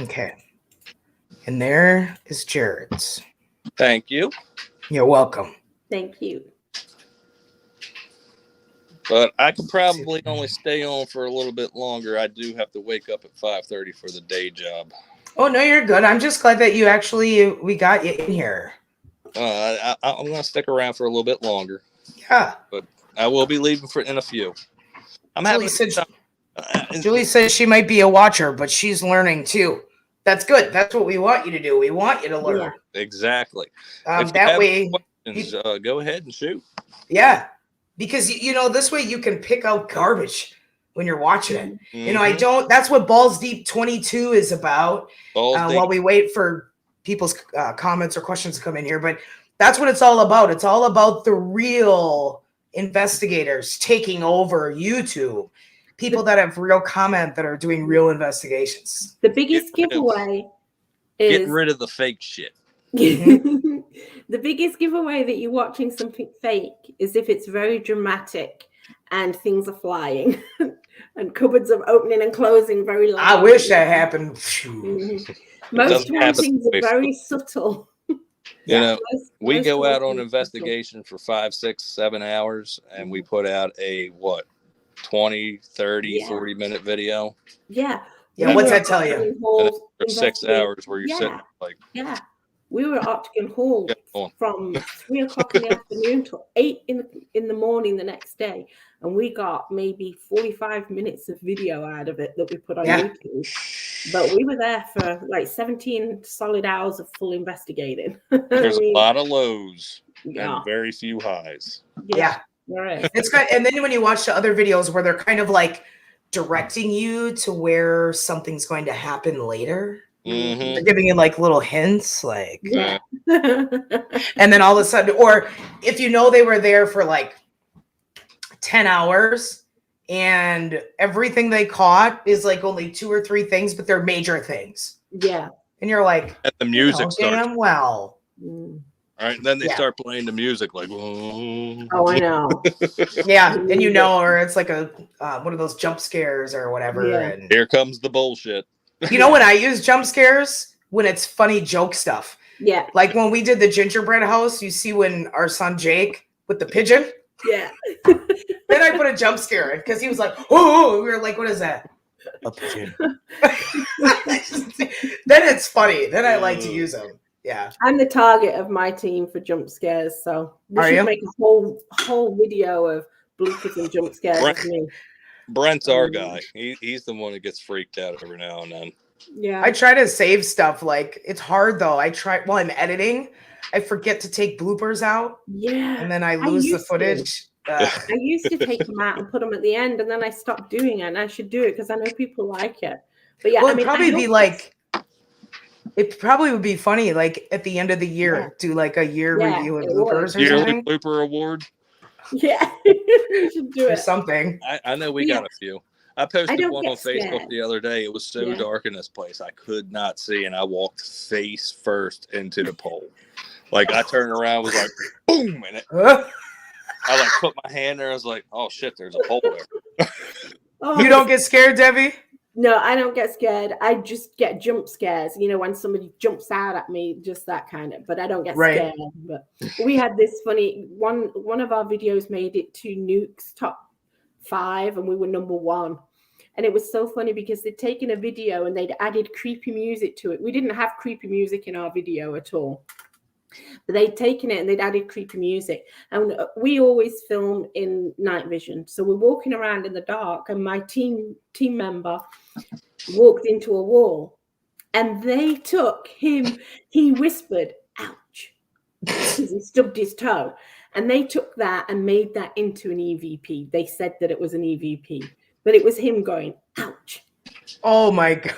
Okay. And there is Jared's. Thank you. You're welcome. Thank you. But I could probably only stay on for a little bit longer. I do have to wake up at 5:30 for the day job. Oh no, you're good. I'm just glad that we got you in here. I'm going to stick around for a little bit longer. Yeah. But I will be leaving in a few. Julie said she might be a watcher, but she's learning too. That's good. That's what we want you to do. We want you to learn. Yeah. Exactly. That way, questions, go ahead and shoot. Yeah, because this way you can pick out garbage when you're watching it. Mm-hmm. That's what Balls Deep 22 is about. While we wait for people's comments or questions to come in here, but that's what it's all about. It's all about the real investigators taking over YouTube. People that have real comment that are doing real investigations. The biggest giveaway is getting rid of the fake shit. The biggest giveaway that you're watching something fake is if it's very dramatic and things are flying and cupboards are opening and closing very loud. I wish that happened. Most times things are very subtle. We go out on investigation for 5, 6, 7 hours and we put out a 20, 30, 40-minute video. Yeah. What's that tell you? For 6 hours where you're sitting like. Yeah. We were at Octagon Hall from 3 o'clock in the afternoon till 8 in the morning the next day. And we got maybe 45 minutes of video out of it that we put on YouTube. But we were there for like 17 solid hours of full investigating. There's a lot of lows and very few highs. Yeah. Right. It's good. And then when you watch the other videos where they're kind of like directing you to where something's going to happen later. Mm-hmm. They're giving you like little hints, like, and then all of a sudden, or if they were there for like 10 hours and everything they caught is like only 2 or 3 things, but they're major things. Yeah. And you're like, and the music starts. Damn well. All right, then they start playing the music like, oh, I know. Yeah, and or it's like a one of those jump scares or whatever. Yeah. And here comes the bullshit. When I use jump scares? When it's funny joke stuff. Yeah. Like when we did the gingerbread house, you see when our son Jake with the pigeon? Yeah. Then I put a jump scare in because he was like, oh, we were like, what is that? A pigeon. Then it's funny. Then I like to use them. Yeah. I'm the target of my team for jump scares, so we should make a whole video of bloopers and jump scares of me. Brent's our guy. He's the one that gets freaked out every now and then. Yeah. I try to save stuff. Like, it's hard though. While I'm editing, I forget to take bloopers out. Yeah. And then I lose the footage. I used to take them out and put them at the end, and then I stopped doing it. And I should do it because I know people like it. But yeah, it'd probably would be funny, like at the end of the year, do like a year review of bloopers or something. Blooper award. Yeah, you should do it. Or something. I know we got a few. I posted one on Facebook scared. the other day. It was so dark in this place I could not see, and I walked face first into the pole. Like I turned around, was like, boom, and I like put my hand there. I was like, oh shit, there's a hole there. You don't get scared, Debbie? No, I don't get scared. I just get jump scares. When somebody jumps out at me, just that kind of. But I don't get scared. But we had this funny one of our videos made it to Nuke's top 5, and we were number 1. And it was so funny because they'd taken a video and they'd added creepy music to it. We didn't have creepy music in our video at all. But they'd taken it and they'd added creepy music. And we always film in night vision. So we're walking around in the dark, and my team member walked into a wall, and they took him. He whispered, ouch, because he stubbed his toe. And they took that and made that into an EVP. They said that it was an EVP, but it was him going, ouch. Oh my God.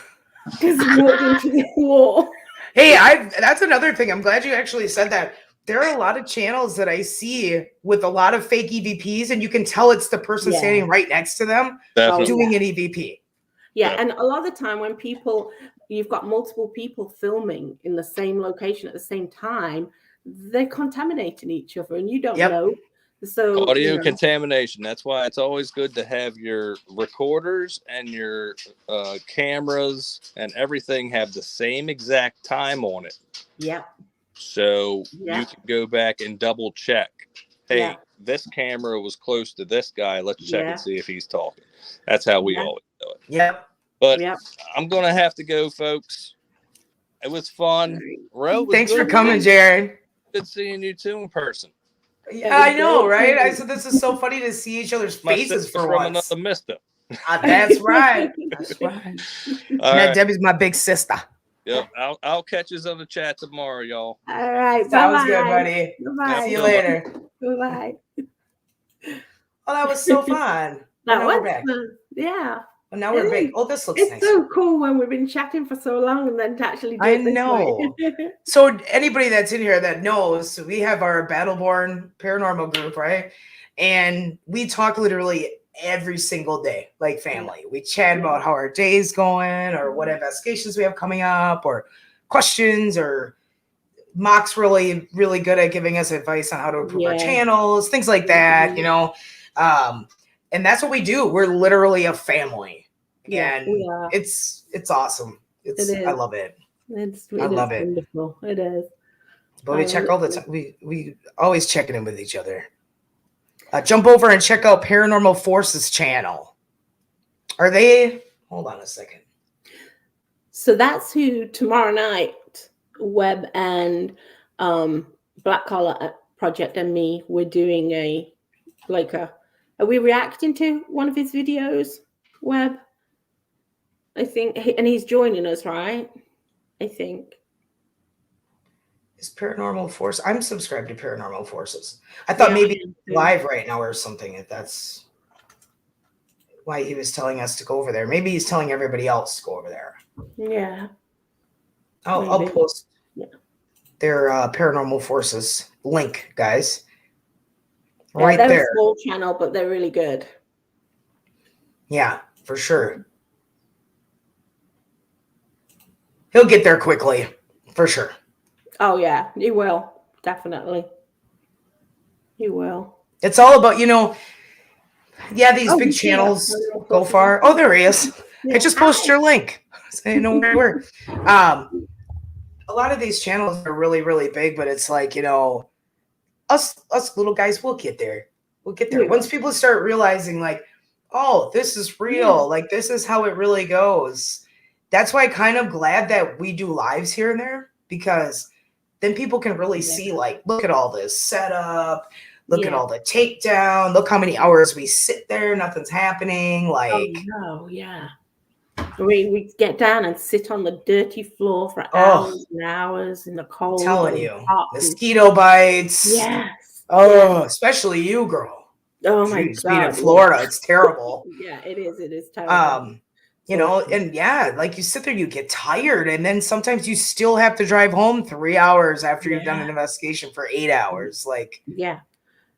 Because he walked into the wall. Hey, that's another thing. I'm glad you actually said that. There are a lot of channels that I see with a lot of fake EVPs, and you can tell it's the person standing right next to them doing an EVP. Yeah, and a lot of the time when you've got multiple people filming in the same location at the same time, they're contaminating each other, and you don't know. So audio contamination. That's why it's always good to have your recorders and your cameras and everything have the same exact time on it. Yeah. So you can go back and double check. hey, Yeah. this camera was close to this guy. Let's check Yeah. and see if he's talking. That's how we Yeah. always do it. Yep. But Yep. I'm going to have to go, folks. It was fun. Ro, it was Thanks for good coming, seeing- Jared. Good seeing you too in person. Yeah, I know, right? I great. said this is so funny to see each other's My faces sister for from once. another mister. That's right. That's right. All Now right. Debbie's my big sister. Yep. I'll catch you on the chat tomorrow, y'all. All right. Sounds Bye-bye. good, buddy. Bye-bye. See you Bye-bye. later. Bye-bye. Oh, that was so fun. That now was we're back. fun. Yeah. Oh, now we're It back. is. Oh, this looks It's nice. so cool when we've been chatting for so long and then to actually do I it this know. way. So anybody that's in here that knows, we have our Battleborn Paranormal group, right? And we talk literally every single day, like family. We chat about how our day's going or what investigations we have coming up or questions, or Mock's really, really good at giving us advice on how to improve our channels, things like that, you know. And that's what we do. We're literally a family. And it's awesome. It is. I love it. I love it. Wonderful. It is. But we check all the time. We always checking in with each other. Jump over and check out Paranormal Forces channel. Are they? Hold on a second. So that's who tomorrow night Webb and Black Collar Project and me, we're doing are we reacting to one of his videos, Webb? I think, and he's joining us, right? I think. Is Paranormal Force? I'm subscribed to Paranormal Forces. I thought maybe live right now or something. If that's why he was telling us to go over there. Maybe he's telling everybody else to go over there. Yeah. I'll post their Paranormal Forces link, guys. Right they're there. A small channel, but they're really good. Yeah, for sure. He'll get there quickly, for sure. Oh yeah, he will. Definitely. He will. It's all about, these big channels go far. Oh, there he is. I just posted your link. So you know where we were. A lot of these channels are really, really big, but it's like, us little guys, we'll get there. We'll get there. Once people start realizing like, oh, this is real. Like, this is how it really goes. That's why I'm kind of glad that we do lives here and there, because then people can really see, like, look at all this setup, look at all the takedown, look how many hours we sit there, nothing's happening. Like, we get down and sit on the dirty floor for hours and hours in the cold. I'm telling you, mosquito bites. Yes. Oh, especially you, girl. Oh my God. Being in Florida, it's terrible. It is. It is terrible. And like you sit there, you get tired, and then sometimes you still have to drive home 3 hours after you've done an investigation for 8 hours. Like,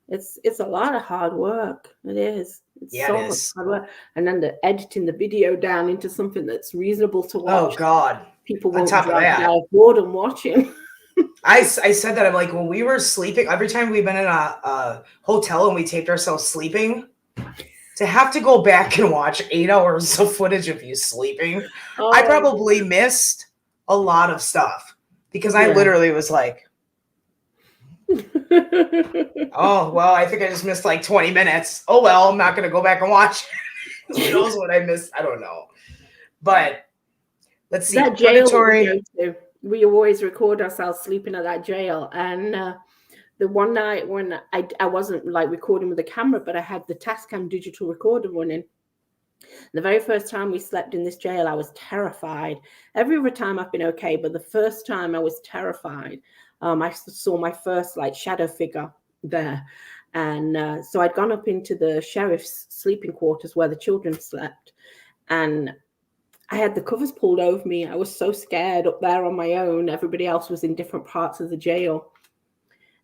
it's a lot of hard work. It is. It's so it much is. hard work. And then editing the video down into something that's reasonable to watch. Oh God. People won't drive bored and watching. I said that. I'm like, when we were sleeping, every time we've been in a hotel and we taped ourselves sleeping, to have to go back and watch 8 hours of footage of you sleeping, I probably missed a lot of stuff, because I literally was like, oh, well, I think I just missed like 20 minutes. Oh, well, I'm not going to go back and watch. Who knows what I missed? I don't know. But let's see. That jail we always record ourselves sleeping at that jail. And the one night when I wasn't like recording with the camera, but I had the Tascam digital recorder running. The very first time we slept in this jail, I was terrified. Every other time I've been okay, but the first time I was terrified. I saw my first like shadow figure there. And so I'd gone up into the sheriff's sleeping quarters where the children slept. And I had the covers pulled over me. I was so scared up there on my own. Everybody else was in different parts of the jail.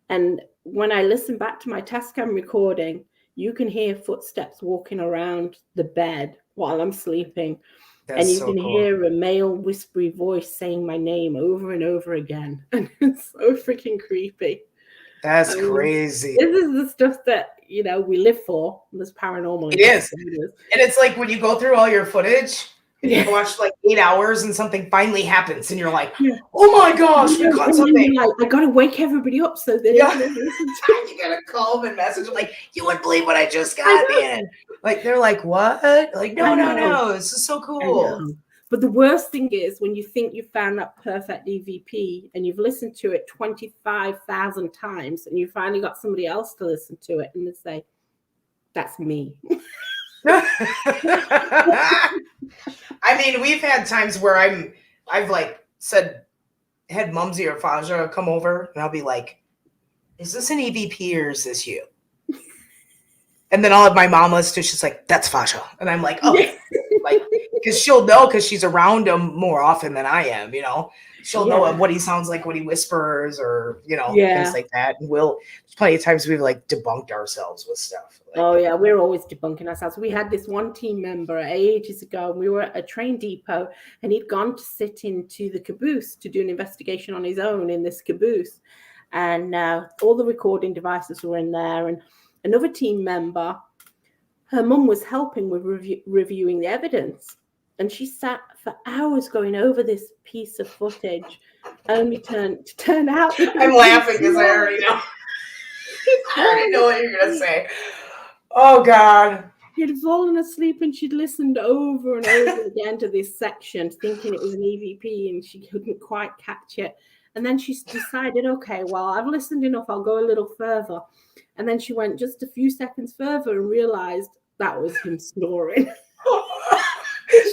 And when I listen back to my Tascam recording, you can hear footsteps walking around the bed while I'm sleeping. And you can hear a male whispery voice saying my name over and over again. And it's so freaking creepy. That's crazy. This is the stuff that, we live for. This paranormal. It is. And it's like when you go through all your footage, And Yeah. you watch like 8 hours and something finally happens and you're like, Yeah. oh my gosh, we And caught then something. you're like, I gotta wake everybody up so they Yeah. don't listen to You gotta call them and message them like, you wouldn't believe what I just I got, know. man. Like they're like, what? Like, I no, know. this is so I cool. know. But the worst thing is when you think you've found that perfect EVP and you've listened to it 25,000 times and you finally got somebody else to listen to it and they say, that's me. I mean, we've had times where I've like had Mumsy or Faja come over and I'll be like, is this an EVP or is this you? And then I'll have my mom listen to, she's like, that's Faja. And I'm like, oh, like, because she'll know because she's around him more often than I am, you know. She'll know what he sounds like when he whispers or, you know, things like that. And there's plenty of times we've like debunked ourselves with stuff. Like, oh, yeah, we're always debunking ourselves. We had this one team member ages ago, and we were at a train depot, and he'd gone to sit into the caboose to do an investigation on his own in this caboose. And all the recording devices were in there, and another team member, her mum was helping with reviewing the evidence. And she sat for hours going over this piece of footage, only to turn out. I'm laughing because I already know. I already know what you're going to say. Oh, God. She'd fallen asleep and she'd listened over and over again to this section, thinking it was an EVP, and she couldn't quite catch it. And then she decided, okay, well, I've listened enough. I'll go a little further. And then she went just a few seconds further and realized that was him snoring.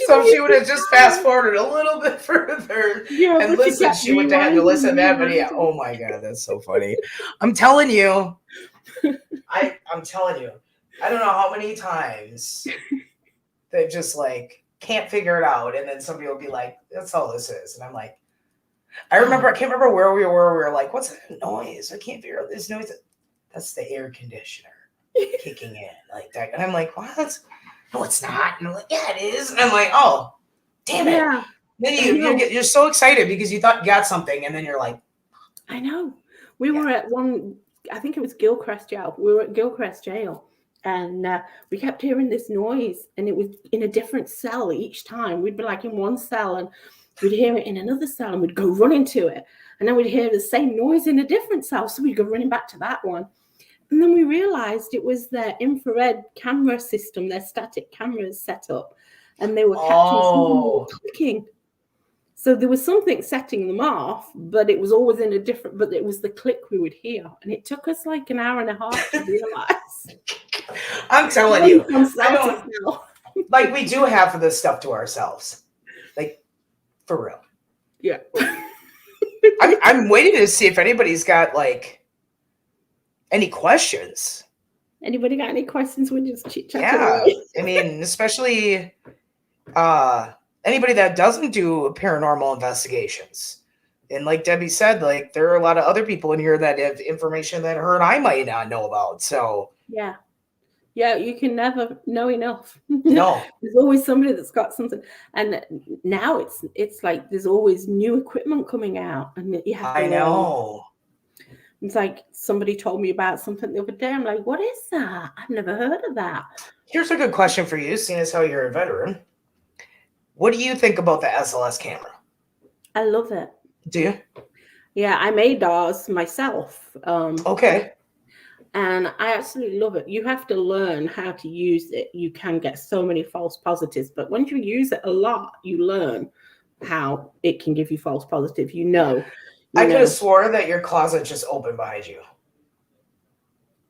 So if she would have just fast forwarded a little bit further and listened, she would have had to listen to that. But yeah, oh my God, that's so funny. I'm telling you. I'm telling you. I don't know how many times they just like can't figure it out. And then somebody will be like, that's all this is. And I'm like, I can't remember where we were. We were like, what's that noise? I can't figure out this noise. That's the air conditioner kicking in like that. And I'm like, what? No, it's not. And I'm like, yeah, it is. And I'm like, oh, damn it. Yeah. Then you're so excited because you thought you got something. And then you're like, I know. We were at one, I think it was Gilchrist Jail. We were at Gilchrist Jail. And we kept hearing this noise. And it was in a different cell each time. We'd be like in one cell and we'd hear it in another cell and we'd go running to it. And then we'd hear the same noise in a different cell. So we'd go running back to that one. And then we realized it was their infrared camera system, their static cameras set up. And they were catching clicking. So there was something setting them off, but it was always in a different, but it was the click we would hear. And it took us like an hour and a half to realize. I'm telling you. Like we do half of this stuff to ourselves. Like, for real. Yeah. I'm waiting to see if anybody's got like any questions. Anybody got any questions? We just chit chat. Yeah. I mean, especially anybody that doesn't do paranormal investigations. And like Debbie said, like there are a lot of other people in here that have information that her and I might not know about. So yeah. Yeah, you can never know enough. No. There's always somebody that's got something. And now it's like there's always new equipment coming out. And you have to I know. It's like somebody told me about something the other day. I'm like, what is that? I've never heard of that. Here's a good question for you, seeing as how you're a veteran. What do you think about the SLS camera? I love it. Do you? Yeah, I made ours myself. Okay. And I absolutely love it. You have to learn how to use it. You can get so many false positives, but once you use it a lot, you learn how it can give you false positives. I could have swore that your closet just opened behind you.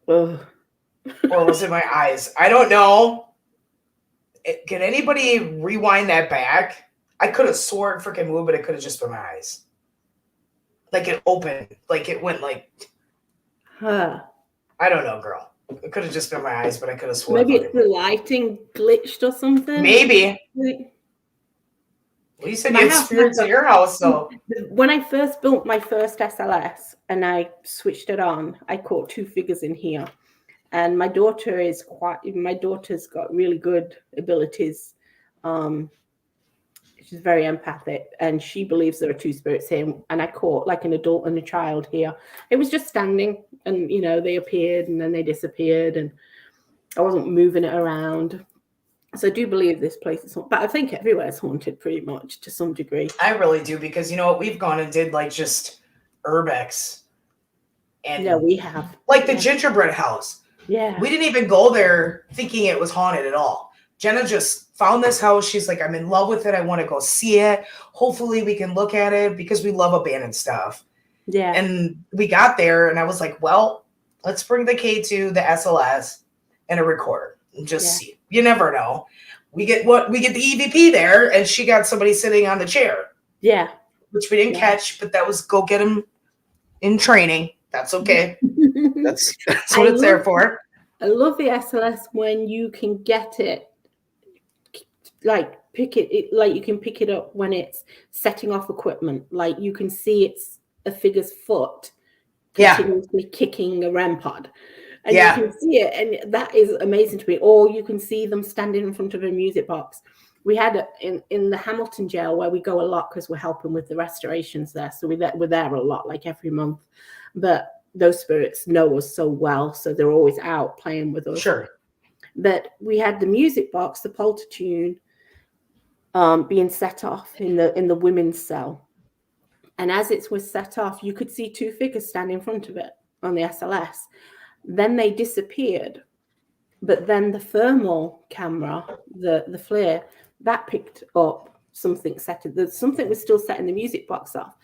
Ugh. Or was it my eyes? I don't know. Can anybody rewind that back? I could have sworn freaking moved, but it could have just been my eyes. Like it opened. Like it went like... Huh. I don't know, girl. It could have just been my eyes, but I could have sworn. Maybe it's the lighting glitched or something. Maybe. Well, you said you had spirits in your house, so. When I first built my first SLS and I switched it on, I caught two figures in here. And my daughter's got really good abilities. She's very empathic and she believes there are two spirits here. And I caught like an adult and a child here. It was just standing and, they appeared and then they disappeared and I wasn't moving it around. So I do believe this place is haunted, but I think everywhere is haunted pretty much to some degree. I really do, because you know what, we've gone and did like just urbex, and Yeah, we have. like the gingerbread house. Yeah. We didn't even go there thinking it was haunted at all. Jenna just found this house. She's like, I'm in love with it. I want to go see it. Hopefully we can look at it, because we love abandoned stuff. Yeah. And we got there and I was like, well, let's bring the K2, the SLS, and a recorder and just see. You never know. We get the EVP there, and she got somebody sitting on the chair. Yeah. Which we didn't catch, but that was go get him in training. That's okay. That's what it's there for. I love the SLS when you can get it, like pick it, like you can pick it up when it's setting off equipment. Like you can see it's a figure's foot continuously kicking a REM pod. And you can see it, and that is amazing to me. Or you can see them standing in front of a music box. We had it in the Hamilton jail, where we go a lot because we're helping with the restorations there. So we're there a lot, like every month. But those spirits know us so well, so they're always out playing with us. Sure. But we had the music box, the Poltertune, being set off in the women's cell. And as it was set off, you could see two figures standing in front of it on the SLS. Then they disappeared. But then the thermal camera, the FLIR, that picked up something something was still setting the music box off.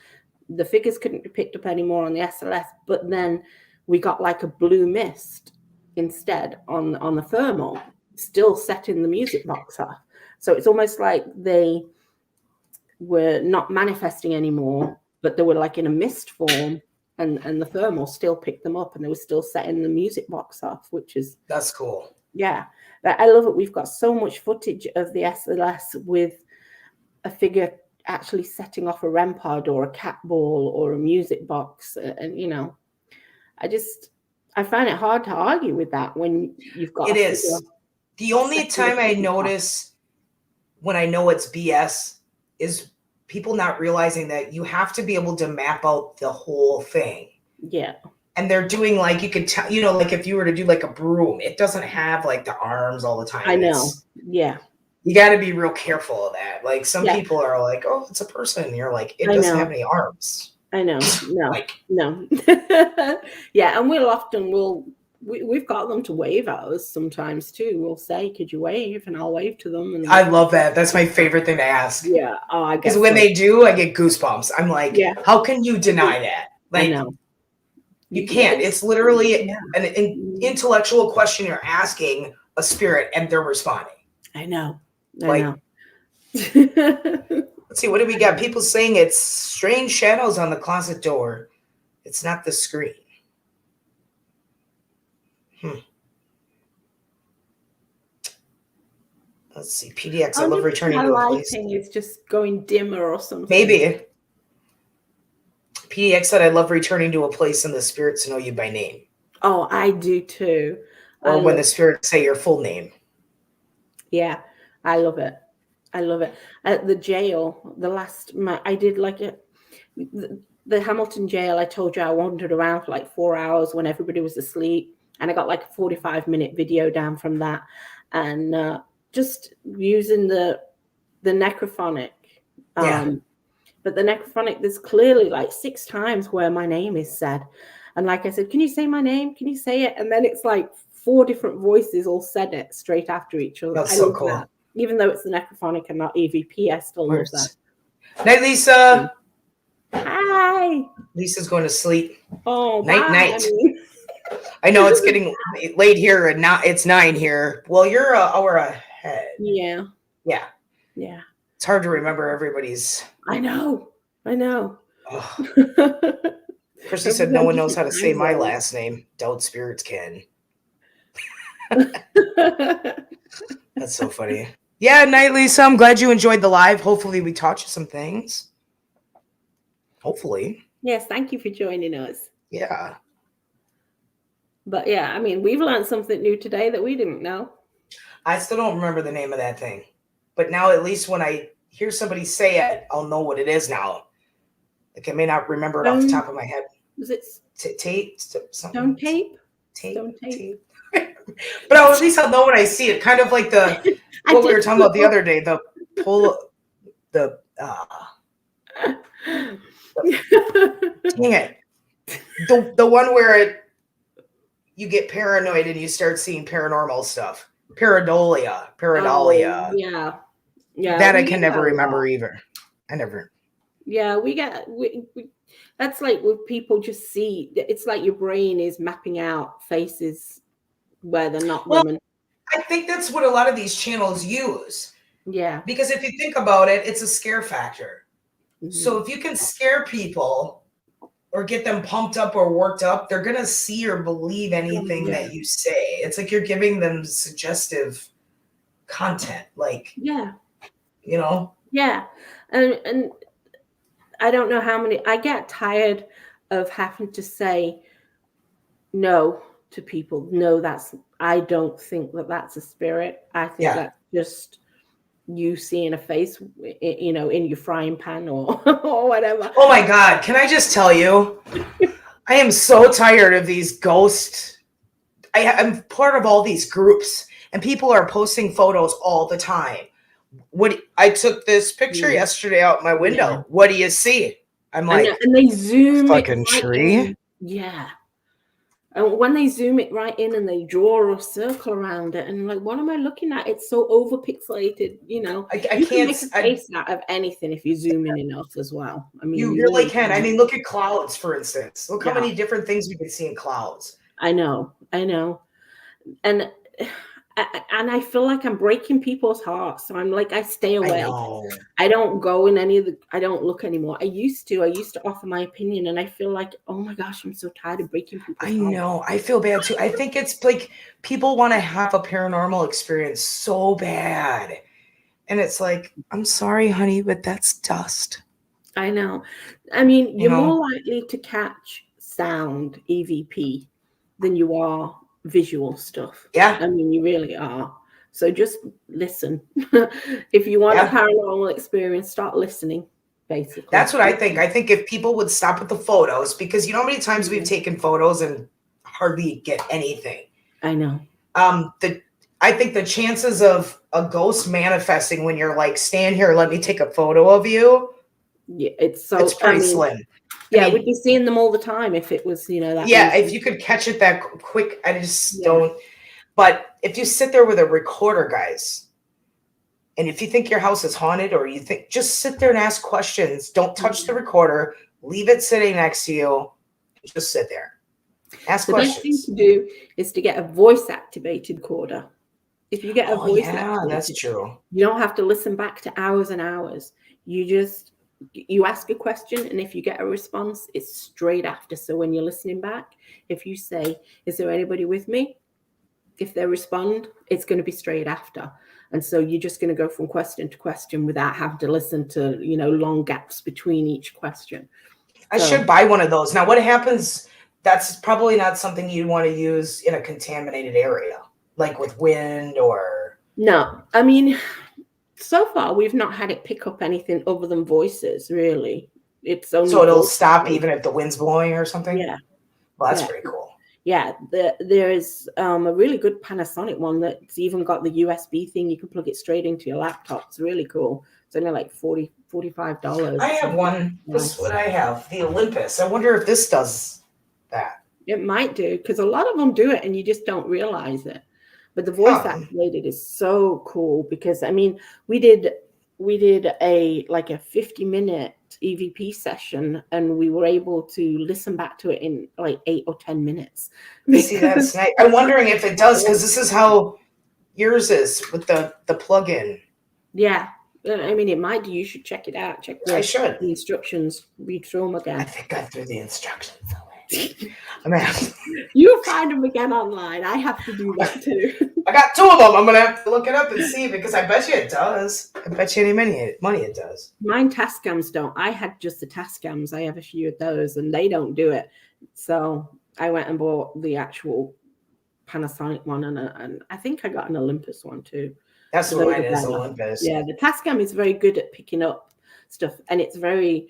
The figures couldn't be picked up anymore on the SLS, but then we got like a blue mist instead on the thermal, still setting the music box off. So it's almost like they were not manifesting anymore, but they were like in a mist form, and the thermal still picked them up, and they were still setting the music box off, which is... That's cool. Yeah. I love it. We've got so much footage of the SLS with a figure actually setting off a REM pod or a cat ball or a music box. And, you know, I find it hard to argue with that when you've got... It is. The only time I notice when I know it's BS is people not realizing that you have to be able to map out the whole thing. Yeah. And they're doing like, you could tell, you know, like if you were to do like a broom, it doesn't have like the arms all the time. I know. Yeah. You got to be real careful of that. Like some people are like, oh, it's a person. And you're like, it doesn't have any arms. I know. No, like, no. Yeah. And we've got them to wave at us sometimes too. We'll say, could you wave? And I'll wave to them. And I love that. That's my favorite thing to ask. Yeah. Oh, I guess. Because when they do, I get goosebumps. I'm like, how can you deny that? Like, I know. You can't. It's literally an intellectual question you're asking a spirit, and they're responding. I know. Let's see, what do we got? People saying it's strange shadows on the closet door. It's not the screen. Let's see. PDX, I love returning to a place. Lighting is just going dimmer or something. Maybe. PDX said, I love returning to a place and the spirits know you by name. Oh, I do too. Or when the spirits say your full name. Yeah, I love it. I love it. At the jail, I did like the Hamilton jail, I told you I wandered around for like 4 hours when everybody was asleep. And I got like a 45-minute video down from that. And just using the necrophonic. But the necrophonic, there's clearly like 6 times where my name is said. And like I said, can you say my name? Can you say it? And then it's like 4 different voices all said it straight after each other. That's so cool. That. Even though it's the necrophonic and not EVP, I still love that. Night, Lisa. Hi. Lisa's going to sleep. Oh, night. I know it's getting late here, and now it's 9 here. Well, you're an hour ahead. Yeah. It's hard to remember everybody's. I know. Christy said no one knows how to say my last name. Doubt spirits can. That's so funny. Yeah, Night Lisa, I'm glad you enjoyed the live. Hopefully we taught you some things. Hopefully. Yes, thank you for joining us. Yeah. But yeah, I mean, we've learned something new today that we didn't know. I still don't remember the name of that thing. But now at least when I hear somebody say it, I'll know what it is now. Like I may not remember it off the top of my head. Was it tape? stone tape? Tape. Stone tape. But at least I'll know when I see it. Kind of like what we were talking about the other day. The dang it. The one where you get paranoid and you start seeing paranormal stuff. Pareidolia. Oh, yeah. That I can never remember either. I never. Yeah, we that's like with people just see, it's like your brain is mapping out faces where they're not women. I think that's what a lot of these channels use. Yeah. Because if you think about it, it's a scare factor. Mm-hmm. So if you can scare people or get them pumped up or worked up, they're going to see or believe anything that you say. It's like you're giving them suggestive content. Like, yeah. You know? Yeah. And I don't know how many, I get tired of having to say no to people. No, I don't think that's a spirit. I think that's just you seeing a face, in your frying pan or whatever. Oh my God. Can I just tell you, I am so tired of these ghosts. I'm part of all these groups and people are posting photos all the time. I took this picture yesterday out my window. Yeah. What do you see? I'm like, and they zoom fucking it right tree. In. Yeah. And when they zoom it right in and they draw a circle around it, and like, what am I looking at? It's so over pixelated, I you can't can make a face out of anything if you zoom in enough as well. I mean, you really can. I mean, look at clouds, for instance. Look how many different things we can see in clouds. I know. And I feel like I'm breaking people's hearts. So I'm like, I stay away. I don't go in I don't look anymore. I used to offer my opinion, and I feel like, oh my gosh, I'm so tired of breaking people's hearts. I know. I feel bad too. I think it's like people want to have a paranormal experience so bad. And it's like, I'm sorry, honey, but that's dust. I know. I mean, you're more likely to catch sound, EVP, than you are visual stuff. Yeah. I mean, you really are. So just listen. If you want a paranormal experience, start listening, basically. That's what I think. I think if people would stop with the photos, because you know how many times we've taken photos and hardly get anything. I know. I think the chances of a ghost manifesting when you're like, stand here, let me take a photo of you. Yeah, it's pretty slim. Yeah, we'd be seeing them all the time if it was, that. Yeah, if you could catch it that quick, I just don't. But if you sit there with a recorder, guys, and if you think your house is haunted or you think, just sit there and ask questions. Don't touch the recorder. Leave it sitting next to you. Just sit there. Ask questions. The best thing to do is to get a voice activated recorder. If you get a voice activated, that's true. You don't have to listen back to hours and hours. You ask a question, and if you get a response, it's straight after. So when you're listening back, if you say, is there anybody with me? If they respond, it's going to be straight after. And so you're just going to go from question to question without having to listen to, long gaps between each question. I should buy one of those. Now, what happens, that's probably not something you'd want to use in a contaminated area, like with wind or... No, I mean... So far, we've not had it pick up anything other than voices, really. It's only so it'll stop even if the wind's blowing or something? Yeah. Well, that's pretty cool. Yeah, there is a really good Panasonic one that's even got the USB thing. You can plug it straight into your laptop. It's really cool. It's only like $45. I have one. This is what I have, the Olympus. I wonder if this does that. It might do, because a lot of them do it and you just don't realize it. But the voice activated is so cool because, I mean, we did a 50-minute EVP session, and we were able to listen back to it in like 8 or 10 minutes. See, that's nice. I'm wondering if it does, because this is how yours is with the plug-in. Yeah. I mean, it might do. You should check it out. I should. The instructions. Read through them again. I think I threw the instructions away. You find them again online. I have to do that too. I got 2 of them. I'm gonna have to look it up and see, because I bet you it does. I bet you any money it does. Mine Tascams don't. I had just the Tascams. I have a few of those, and they don't do it. So I went and bought the actual Panasonic one, and I think I got an Olympus one too. That's what mine is, Olympus. Yeah, the Tascam is very good at picking up stuff, and it's very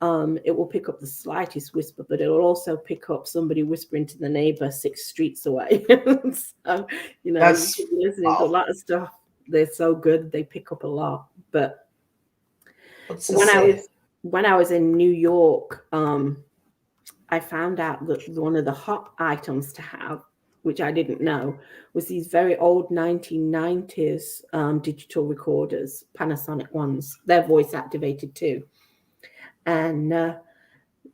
it will pick up the slightest whisper, but it'll also pick up somebody whispering to the neighbor 6 streets away. So, you know, That's you're listening to a lot of stuff. They're so good, they pick up a lot. But what's when I was in New York, I found out that one of the hot items to have, which I didn't know, was these very old 1990s digital recorders, Panasonic ones. They're voice activated too. And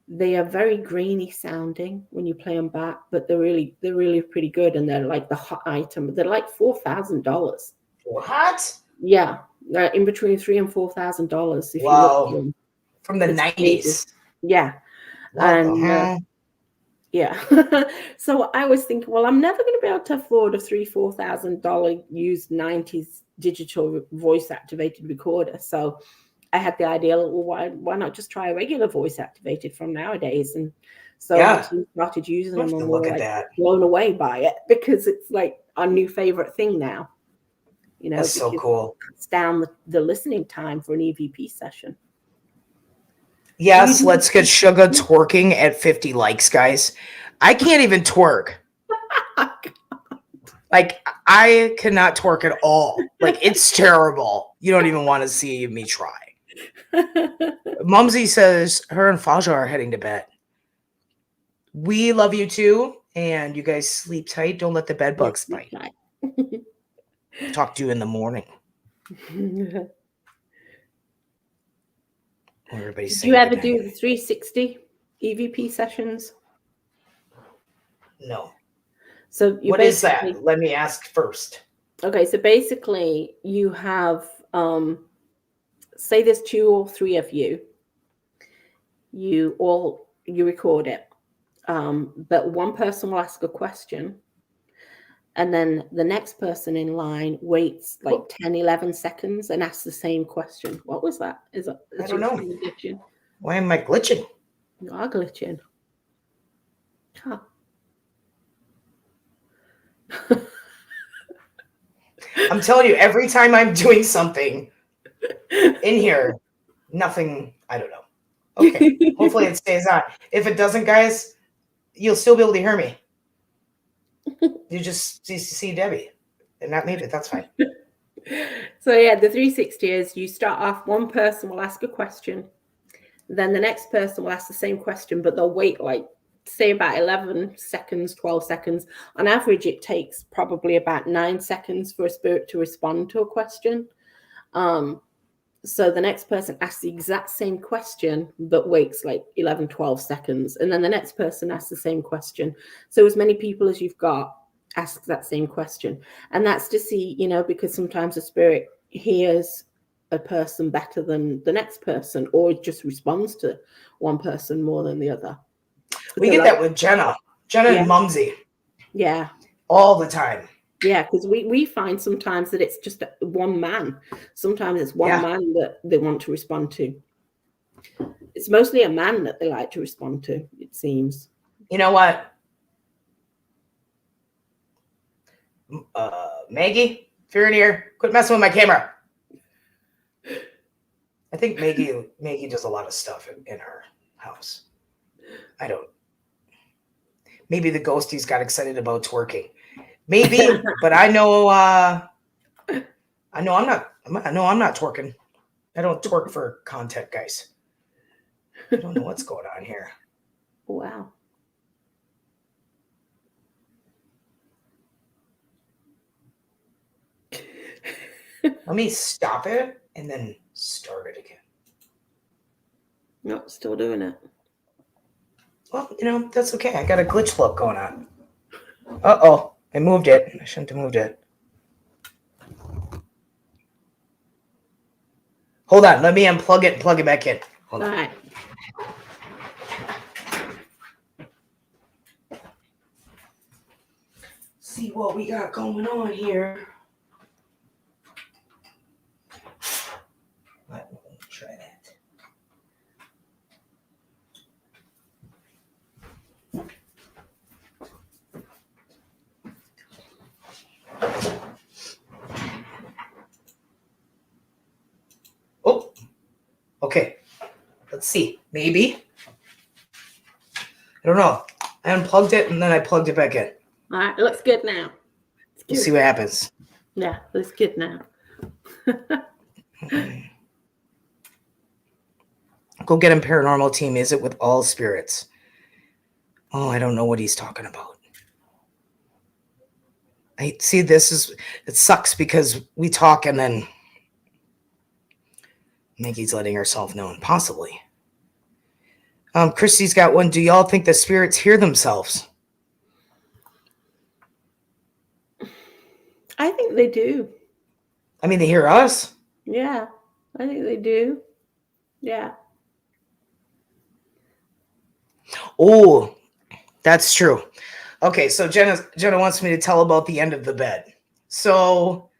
they are very grainy sounding when you play them back, but they're really pretty good. And they're like the hot item. They're like $4,000. What? Yeah, they're in between $3,000 and $4,000 if you look for them. From the 90s. Yeah. What the hell? Yeah. So I was thinking, well, I'm never going to be able to afford a $3,000-$4,000 used 90s digital voice activated recorder. So I had the idea, well, why not just try a regular voice activated from nowadays? And so I started using them, and we're like blown away by it, because it's like our new favorite thing now. You know, that's so cool. It cuts down the listening time for an EVP session. Yes, let's get Sugar twerking at 50 likes, guys. I can't even twerk. Like, I cannot twerk at all. Like, it's terrible. You don't even want to see me try. Mumsy says her and Faja are heading to bed. We love you too, and you guys sleep tight. Don't let the bed bugs bite. Talk to you in the morning. Did you ever do the 360 EVP sessions? No. So what is that? Let me ask first. Okay, so basically you have, say there's 2 or 3 of you. You record it, but one person will ask a question, and then the next person in line waits like 10, 11 seconds and asks the same question. What was that? I don't know. Why am I glitching? You are glitching. Huh. I'm telling you, every time I'm doing something in here, nothing, I don't know. Okay, hopefully it stays on. If it doesn't, guys, you'll still be able to hear me. You just see Debbie and not me, but that's fine. So yeah, the 360 is you start off, one person will ask a question, then the next person will ask the same question, but they'll wait like, say about 11 seconds, 12 seconds. On average, it takes probably about 9 seconds for a spirit to respond to a question. So the next person asks the exact same question, but waits like 11, 12 seconds. And then the next person asks the same question. So as many people as you've got ask that same question. And that's to see, you know, because sometimes a spirit hears a person better than the next person, or just responds to one person more than the other. We get that with Jenna and Mumsy. Yeah. All the time. Yeah, because we find sometimes that it's just one man. Sometimes it's one man that they want to respond to. It's mostly a man that they like to respond to, it seems. You know what? Maggie, if you're in here, quit messing with my camera. I think Maggie does a lot of stuff in her house. I don't. Maybe the ghosties got excited about twerking. Maybe, but I know I'm not twerking. I don't twerk for content, guys. I don't know what's going on here. Wow. Let me stop it and then start it again. Nope, still doing it. Well, you know, that's okay. I got a glitch flip going on. Uh-oh. I moved it. I shouldn't have moved it. Hold on. Let me unplug it and plug it back in. Hold on. All right. See what we got going on here. Let me try that. Oh, okay. Let's see. Maybe. I don't know. I unplugged it and then I plugged it back in. All right, looks good now. We'll see what happens. Yeah, looks good now. Go get him, paranormal team. Is it with all spirits? Oh, I don't know what he's talking about. I see it sucks because we talk and then Maggie's letting herself know, possibly. Christy's got one. Do y'all think the spirits hear themselves? I think they do. I mean, they hear us. Yeah, I think they do. Yeah. Oh, that's true. Okay, so Jenna wants me to tell about the end of the bed. So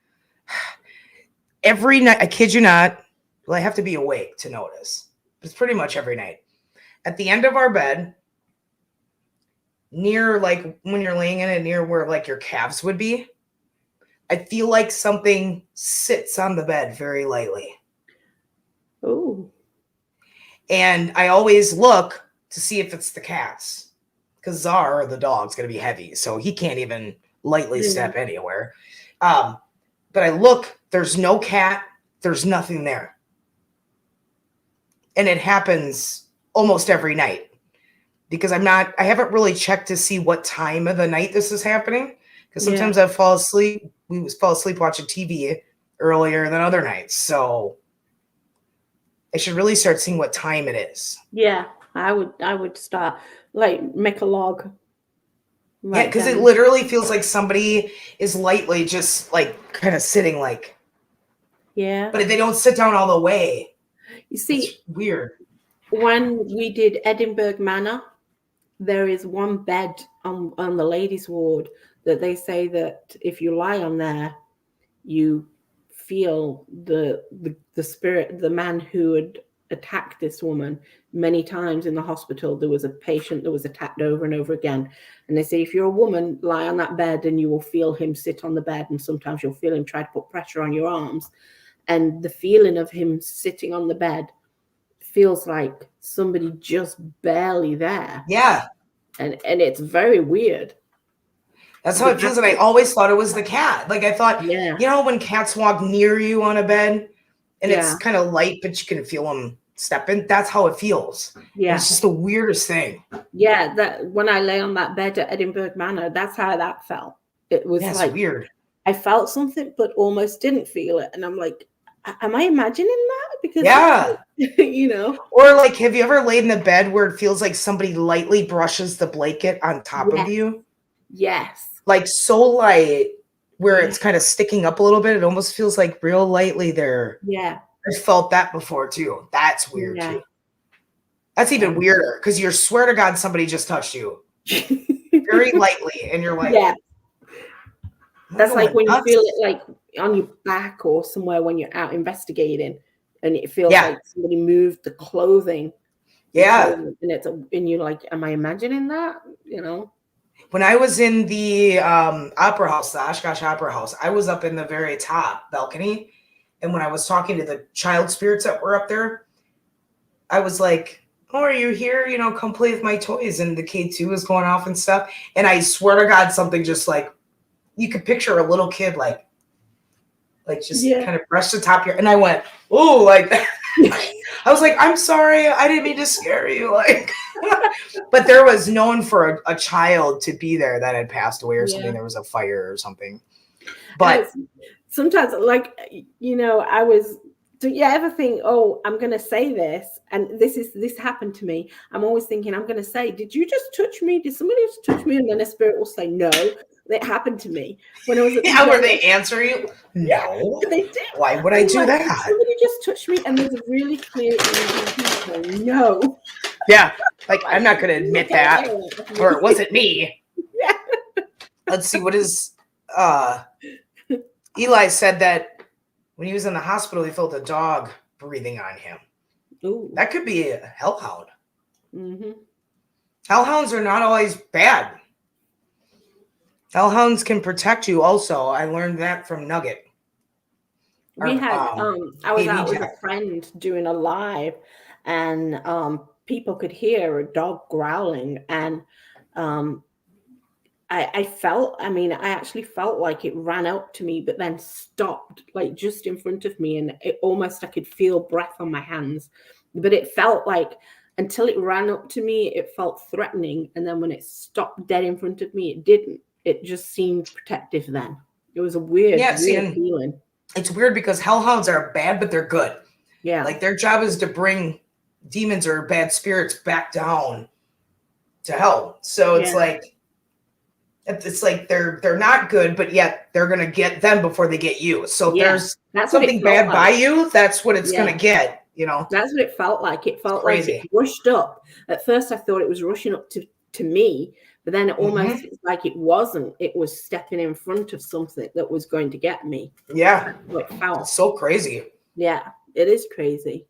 every night, I kid you not, well, I have to be awake to notice. It's pretty much every night. At the end of our bed, near like when you're laying in it, near where like your calves would be, I feel like something sits on the bed very lightly. Oh. And I always look to see if it's the cats. Because Czar, the dog's going to be heavy, so he can't even lightly step anywhere. But I look, there's no cat, there's nothing there. And it happens almost every night. Because I haven't really checked to see what time of the night this is happening. Because sometimes I fall asleep, we fall asleep watching TV earlier than other nights. So I should really start seeing what time it is. Yeah, I would start, like, make a log. Yeah, because it literally feels like somebody is lightly just like kind of sitting like. Yeah. But if they don't sit down all the way, you see, it's weird. When we did Edinburgh Manor, there is one bed on the ladies' ward that they say that if you lie on there, you feel the spirit, the man who had attacked this woman many times in the hospital. There was a patient that was attacked over and over again. And they say, if you're a woman, lie on that bed and you will feel him sit on the bed. And sometimes you'll feel him try to put pressure on your arms. And the feeling of him sitting on the bed feels like somebody just barely there. Yeah. And it's very weird. That's how it feels. And I always thought it was the cat. Like I thought, you know, when cats walk near you on a bed and it's kind of light, but you can feel them stepping. That's how it feels. Yeah. It's just the weirdest thing. Yeah. That when I lay on that bed at Edinburgh Manor, that's how that felt. It was like weird. I felt something, but almost didn't feel it. And I'm like, am I imagining that? Because you know. Or like, have you ever laid in a bed where it feels like somebody lightly brushes the blanket on top of you? Yes. Like so light where it's kind of sticking up a little bit. It almost feels like real lightly there. Yeah. I felt that before too. That's weird too. That's even weirder because you swear to God somebody just touched you very lightly and you're like, that's like when you feel it like on your back or somewhere when you're out investigating and it feels like somebody moved the clothing. And you're like, am I imagining that? You know? When I was in the opera house, the Oshkosh Opera House, I was up in the very top balcony. And when I was talking to the child spirits that were up there, I was like, oh, are you here? You know, come play with my toys. And the K2 was going off and stuff. And I swear to God, something just like, you could picture a little kid like just kind of brushed the top of your, and I went, oh, like that. I was like, I'm sorry, I didn't mean to scare you. Like, but there was known for a child to be there that had passed away or something. There was a fire or something. But sometimes, like, you know, do you ever think, oh, I'm going to say this? And this happened to me. I'm always thinking, I'm going to say, did you just touch me? Did somebody just touch me? And then a spirit will say, no. It happened to me when I was at where they answer you? No. They did. Why would I do that? Somebody just touched me and there's a really clear saying, no. Yeah. Like, I'm not going to admit that. Or it wasn't me. Yeah. Let's see. What is Eli said that when he was in the hospital, he felt a dog breathing on him. Ooh. That could be a hellhound. Mm-hmm. Hellhounds are not always bad. Hellhounds can protect you also. I learned that from Nugget. I was out with a friend doing a live, and people could hear a dog growling, and I felt, I mean, I actually felt like it ran up to me, but then stopped like just in front of me. And it almost, I could feel breath on my hands, but it felt like until it ran up to me, it felt threatening. And then when it stopped dead in front of me, it didn't. It just seemed protective then. It was a weird, weird feeling. It's weird because hellhounds are bad, but they're good. Yeah. Like their job is to bring demons or bad spirits back down to hell. So it's like they're not good, but yet they're gonna get them before they get you. So if there's something bad by you, that's what it's gonna get, you know. That's what it felt like. It felt like it rushed up. At first I thought it was rushing up to me, but then it almost like it wasn't. It was stepping in front of something that was going to get me. Yeah. It felt. It's so crazy. Yeah, it is crazy.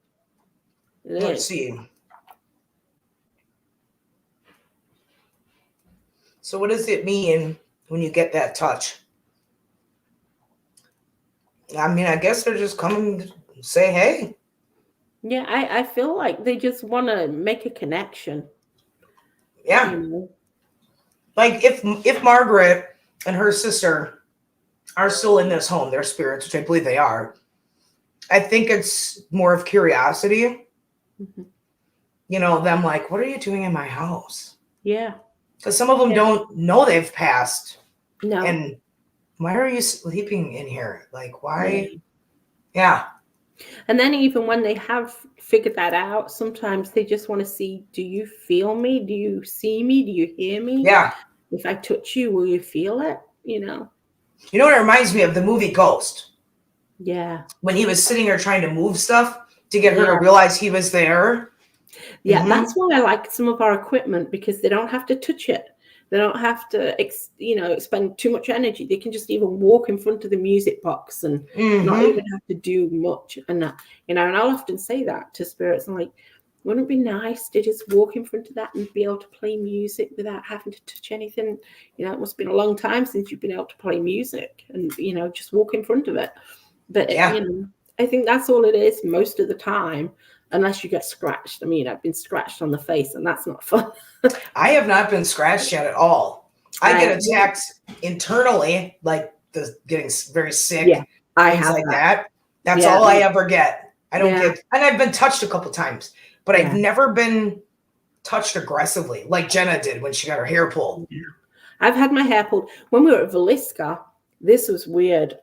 Let's see. So what does it mean when you get that touch? I mean, I guess they're just coming to say, hey. Yeah, I feel like they just want to make a connection. Yeah. You know? Like if Margaret and her sister are still in this home, their spirits, which I believe they are, I think it's more of curiosity. You know, them like, what are you doing in my house? Yeah. Because some of them don't know they've passed. No. And why are you sleeping in here? Like, why? Yeah. And then even when they have figured that out, sometimes they just want to see, do you feel me? Do you see me? Do you hear me? Yeah. If I touch you, will you feel it? You know? You know what it reminds me of? The movie Ghost. Yeah. When he was sitting there trying to move stuff to get her to realize he was there. Yeah, that's why I like some of our equipment, because they don't have to touch it. They don't have to, spend too much energy. They can just even walk in front of the music box and not even have to do much. And and I'll often say that to spirits. I'm like, wouldn't it be nice to just walk in front of that and be able to play music without having to touch anything? You know, it must have been a long time since you've been able to play music and, just walk in front of it. But, I think that's all it is most of the time, unless you get scratched. I mean, I've been scratched on the face, and that's not fun. I have not been scratched yet at all. I get attacked internally, like getting very sick, things like that. That's all I ever get. I don't get, and I've been touched a couple times, but I've never been touched aggressively like Jenna did when she got her hair pulled. I've had my hair pulled. When we were at Villisca, this was weird.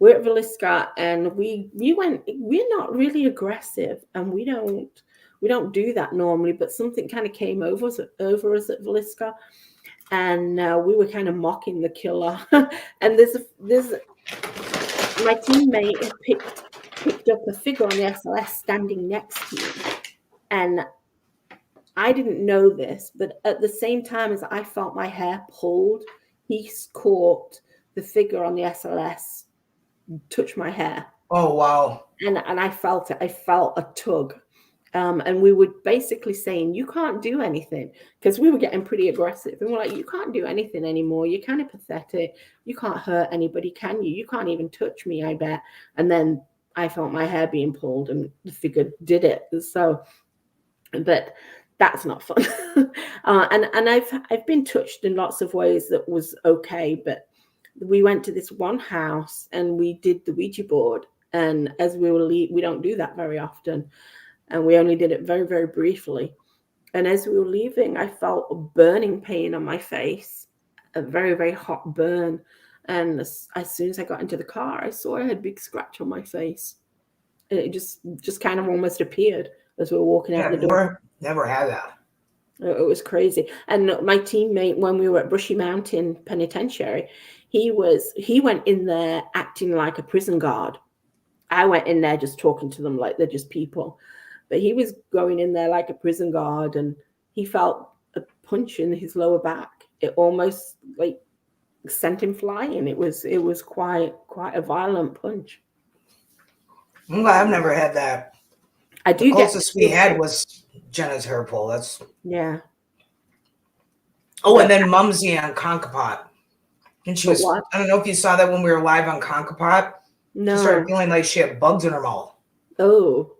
We're at Villisca, and we went. We're not really aggressive, and we don't do that normally. But something kind of came over us at Villisca, and we were kind of mocking the killer. And there's my teammate picked up a figure on the SLS standing next to me, and I didn't know this, but at the same time as I felt my hair pulled, he caught the figure on the SLS touch my hair. Oh, wow. And I felt it. I felt a tug. And we were basically saying, you can't do anything, because we were getting pretty aggressive. And we're like, you can't do anything anymore. You're kind of pathetic. You can't hurt anybody, can you? You can't even touch me, I bet. And then I felt my hair being pulled, and the figure did it. So, but that's not fun. And I've been touched in lots of ways that was okay, but we went to this one house and we did the Ouija board. And as we were we don't do that very often. And we only did it very, very briefly. And as we were leaving, I felt a burning pain on my face, a very, very hot burn. And as soon as I got into the car, I saw I had a big scratch on my face. And it just kind of almost appeared as we were walking out the door. Never had that. It was crazy. And my teammate, when we were at Brushy Mountain Penitentiary, he went in there acting like a prison guard. I went in there just talking to them like they're just people. But he was going in there like a prison guard, and he felt a punch in his lower back. It almost like sent him flying. It was quite a violent punch. I'm glad I've never had that. The closest we had was Jenna's hair pull. That's Oh, and then Mumsy on Conkapot. And she was, I don't know if you saw that when we were live on Conkapot. No. She started feeling like she had bugs in her mouth. Oh.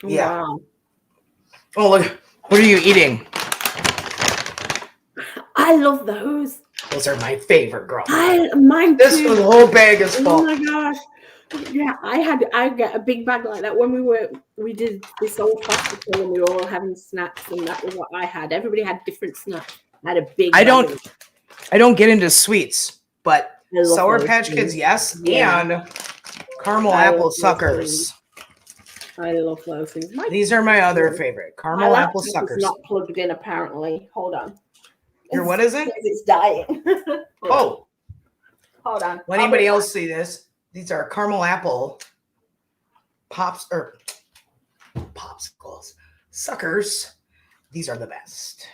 Yeah. Wow. Oh, look. What are you eating? I love those. Those are my favorite, girl. Mine This too. whole bag is Oh full. my gosh. Yeah, I get a big bag like that when we did this old foster care and we were all having snacks, and that was what I had. Everybody had different snacks. I had a big I bag don't of- I don't get into sweets, but I love Sour those Patch things. Kids, yes, Yeah. and caramel I apple love those suckers. I love those things. These are my other favorite. My Caramel apple laptop is suckers. not plugged in apparently. Hold on. Your what is it? Because it's dying. Oh, Hold on. will anybody else see this? These are caramel apple popsicles. Suckers. These are the best.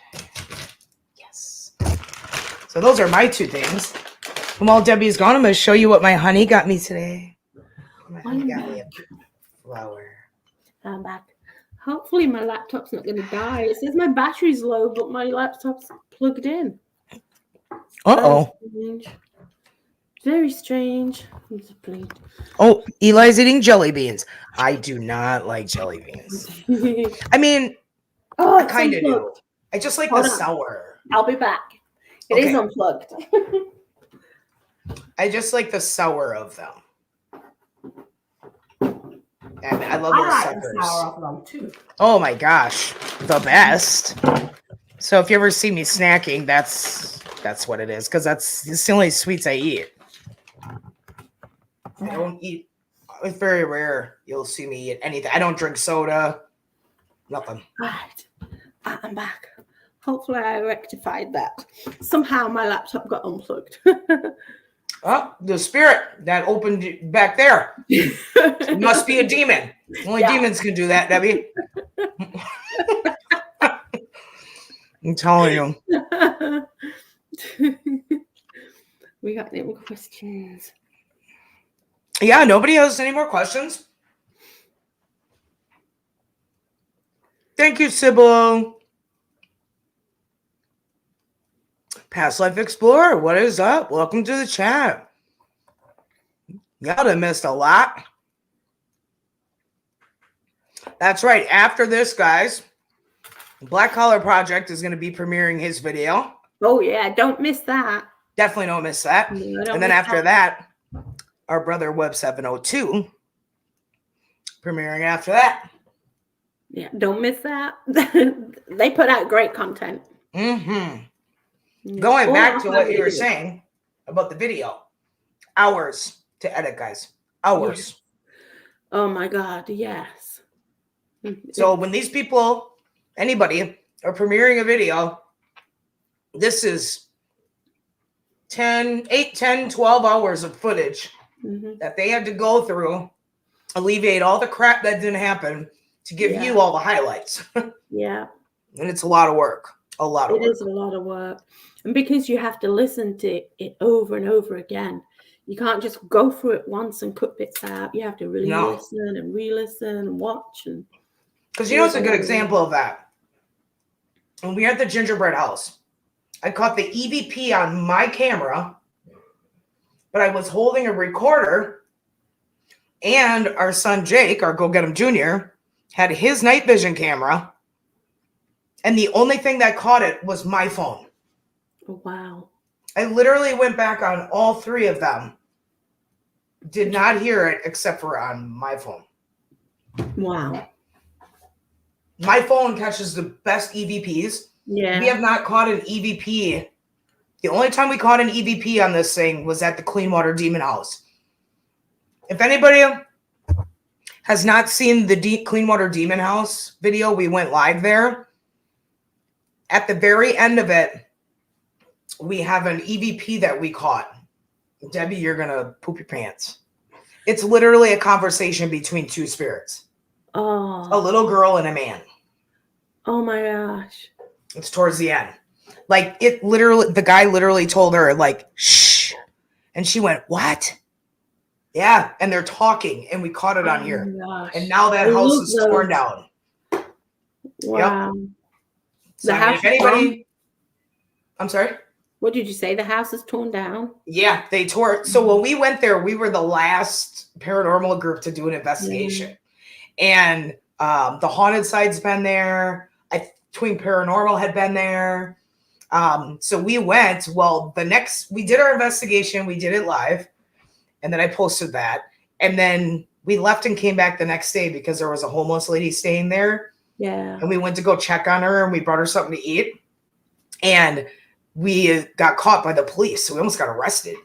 Yes. So those are my two things. And while Debbie's gone, I'm going to show you what my honey got me today. My honey got me a flower. I'm back. Hopefully my laptop's not going to die. It says my battery's low, but my laptop's plugged in. Uh-oh. Strange. Very strange. Oh, Eli's eating jelly beans. I do not like jelly beans. I mean, Oh, I kind of do. I just like Hold the on. sour. I'll be back. It is Okay. unplugged. I just like the sour of them. And I love their I like suckers. the sour of them too. Oh my gosh, the best. So if you ever see me snacking, that's what it is, because it's the only sweets I eat. I don't eat. It's very rare you'll see me eat anything. I don't drink soda. Nothing. Right. I'm back. Hopefully I rectified that. Somehow my laptop got unplugged. Oh, the spirit that opened back there. It must be a demon. Only demons can do that, Debbie. I'm telling you. We got any more questions? Yeah, nobody has any more questions. Thank you, Sybil. Past Life Explorer, what is up? Welcome to the chat. Y'all done missed a lot. That's right. After this, guys, Black Collar Project is going to be premiering his video. Oh, yeah. Don't miss that. Definitely don't miss that. No, and then after that, our brother Web 702 premiering after that. Yeah, don't miss that. They put out great content. Mm-hmm. Going back to what you were saying about the video. Hours to edit, guys. Hours. Yes. Oh my God, yes. So when these people, anybody, are premiering a video, this is 8, 10, 12 hours of footage that they had to go through, alleviate all the crap that didn't happen to give you all the highlights. Yeah. And it's a lot of work. A lot of work. It is a lot of work. And because you have to listen to it over and over again, you can't just go through it once and cut bits out. You have to really listen and re-listen and watch. And because you know, it's a good example of that. When we were at the gingerbread house, I caught the EVP on my camera, but I was holding a recorder, and our son Jake, our Go Get 'em Jr., had his night vision camera, and the only thing that caught it was my phone. Oh, wow. I literally went back on all three of them. Did not hear it except for on my phone. Wow. My phone catches the best EVPs. Yeah. We have not caught an EVP. The only time we caught an EVP on this thing was at the Clean Water Demon House. If anybody has not seen the Clean Water Demon House video, we went live there. At the very end of it, we have an EVP that we caught. Debbie, you're going to poop your pants. It's literally a conversation between two spirits. Oh. A little girl and a man. Oh my gosh. It's towards the end. Like, it literally, the guy literally told her, like, shh. And she went, what? Yeah. And they're talking, and we caught it on here. Gosh. And now that house is torn down. Wow. Yep. So, I mean, if anybody, I'm sorry? What did you say? The house is torn down? Yeah, they tore it. So when we went there, we were the last paranormal group to do an investigation. And The Haunted Side's been there. Twin Paranormal had been there. So we went. Well, we did our investigation. We did it live. And then I posted that. And then we left and came back the next day because there was a homeless lady staying there. Yeah. And we went to go check on her and we brought her something to eat. And we got caught by the police. So we almost got arrested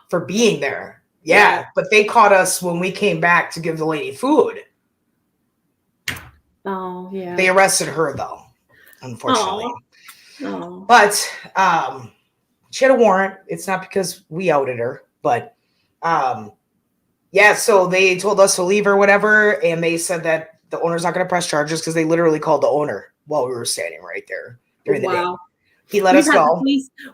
for being there. Yeah. But they caught us when we came back to give the lady food. Oh, yeah. They arrested her though, unfortunately. Oh. But she had a warrant. It's not because we outed her, but so they told us to leave or whatever, and they said that the owner's not going to press charges because they literally called the owner while we were standing right there during the day. He let us go.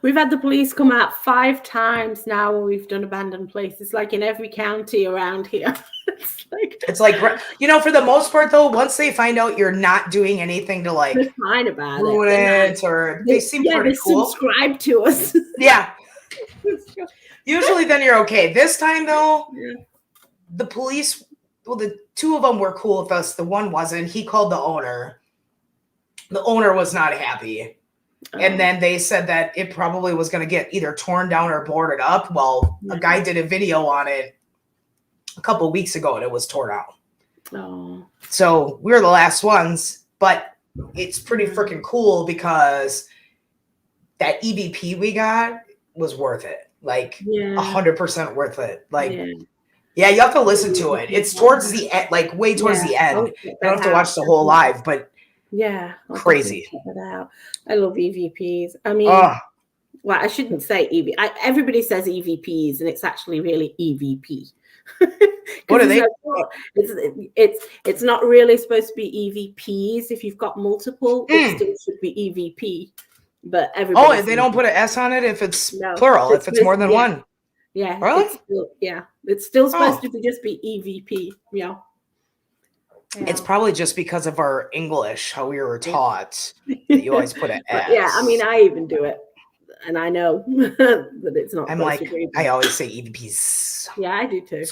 We've had the police come out 5 times now when we've done abandoned places, like in every county around here. It's like, for the most part, though, once they find out you're not doing anything to like they're fine about ruin it, or they seem pretty cool. Subscribe to us. Yeah. Usually then you're okay. This time, though, the police, the 2 of them were cool with us. The one wasn't. He called the owner. The owner was not happy. And then they said that it probably was going to get either torn down or boarded up. Well, a guy did a video on it a couple of weeks ago and it was torn out. Oh. So we were the last ones, but it's pretty freaking cool because that EVP we got was worth it. Like 100% worth it. Like, yeah, you have to listen to it. It's towards the end, like way towards the end. You don't have to watch the whole live, but crazy. Check it out. I love EVPs. I mean, well, I shouldn't say EV. Everybody says EVPs, and it's actually really EVP. What are they? It's not really supposed to be EVPs. If you've got multiple, it still should be EVP. But everybody. Oh, they don't put an S on it if it's plural. If it's more than one. Yeah. Really? It's still supposed to just be EVP. Yeah. It's probably just because of our English, how we were taught that you always put an S. Yeah, I mean, I even do it, and I know that it's not. I'm like, I always say EVPs. Yeah, I do too.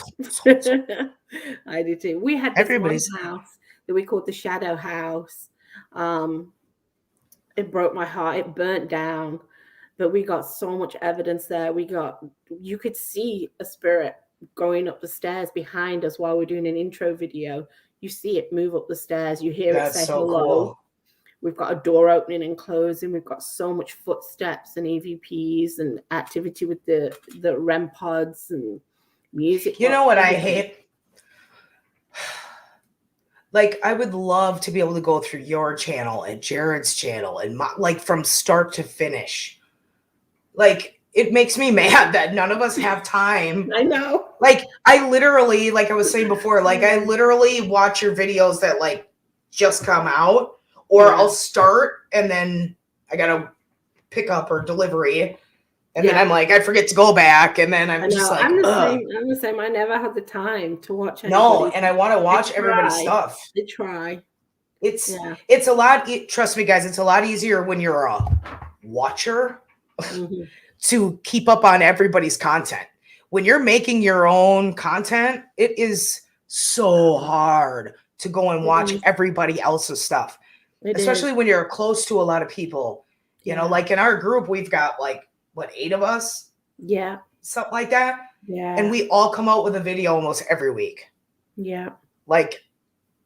I do too. We had this one house that we called the Shadow House. It broke my heart. It burnt down, but we got so much evidence there. You could see a spirit going up the stairs behind us while we're doing an intro video. You see it move up the stairs. You hear it say hello. Cool. We've got a door opening and closing. We've got so much footsteps and EVPs and activity with the REM pods and music. You know what I hate? Like, I would love to be able to go through your channel and Jared's channel and like from start to finish. Like, it makes me mad that none of us have time. I know. Like, I literally, like I was saying before, like I literally watch your videos that like just come out, or I'll start and then I gotta pick up or delivery. And then I'm like, I forget to go back. And then I'm just like, I'm the same. I never had the time to watch anybody. No, and I want to watch everybody's stuff. I try. It's a lot. Trust me, guys, it's a lot easier when you're a watcher to keep up on everybody's content. When you're making your own content, it is so hard to go and watch everybody else's stuff, especially when you're close to a lot of people. You know, like in our group, we've got like, 8 of us? Yeah. Something like that. Yeah. And we all come out with a video almost every week. Yeah. Like,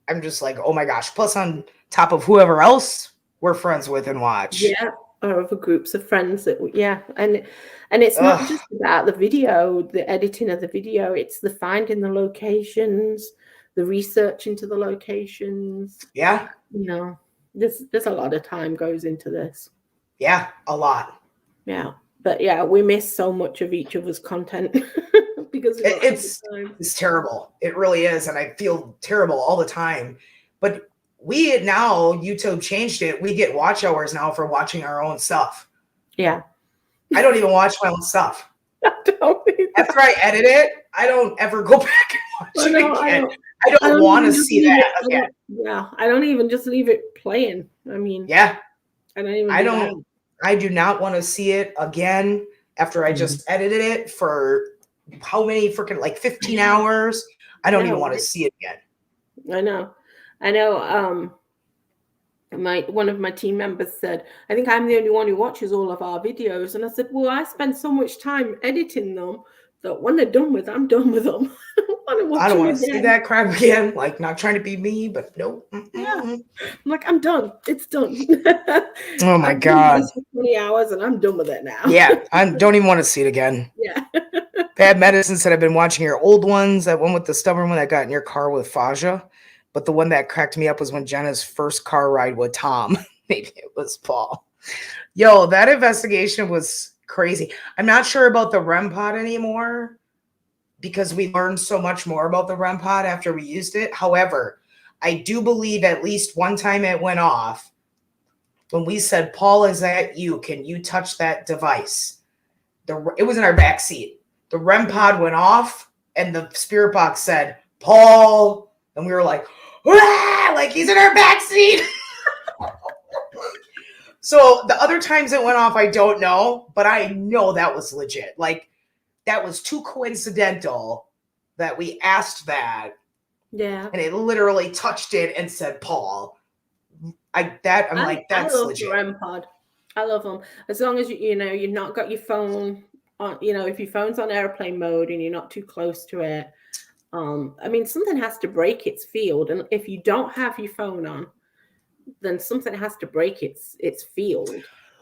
I'm just like, oh my gosh. Plus on top of whoever else we're friends with and watch. Yeah. Or other groups of friends that, and it's not just about the video, the editing of the video. It's the finding the locations, the research into the locations. Yeah. You know, there's a lot of time goes into this. Yeah. A lot. Yeah. But yeah, we miss so much of each other's content because it's terrible. It really is. And I feel terrible all the time. But YouTube changed it. We get watch hours now for watching our own stuff. Yeah. I don't even watch my own stuff. I don't either. After I edit it, I don't ever go back and watch it again. I don't want to see that again. I don't even just leave it playing. I mean, I do not want to see it again after I just edited it for how many freaking 15 hours. I don't even want to see it again. I know. I know one of my team members said, I think I'm the only one who watches all of our videos. And I said, well, I spend so much time editing them that when they're done with, I'm done with them. I don't want to see that crap again. Like, not trying to be me, but nope. Yeah. I'm like, I'm done. It's done. Oh my God. For 20 hours and I'm done with it now. Yeah, I don't even want to see it again. Yeah. Bad Medicine said, I've been watching your old ones. That one with the stubborn one that got in your car with Faja. But the one that cracked me up was when Jenna's first car ride with Tom. Maybe it was Paul. Yo, that investigation was crazy. I'm not sure about the REM pod anymore because we learned so much more about the REM pod after we used it. However, I do believe at least one time it went off when we said, Paul, is that you? Can you touch that device? It was in our back seat. The REM pod went off and the spirit box said, Paul. And we were like, ah! Like he's in our back seat. So the other times it went off, I don't know, but I know that was legit. Like that was too coincidental that we asked that. Yeah. And it literally touched it and said, Paul. That's legit. The REM pod. I love them. As long as you've not got your phone on, if your phone's on airplane mode and you're not too close to it. I mean, something has to break its field. And if you don't have your phone on, then something has to break its field.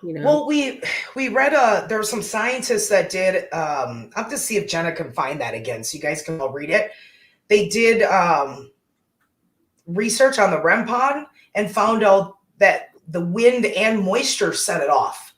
Well, we read there were some scientists that did I'll have to see if Jenna can find that again so you guys can all read it. They did research on the REM pod and found out that the wind and moisture set it off.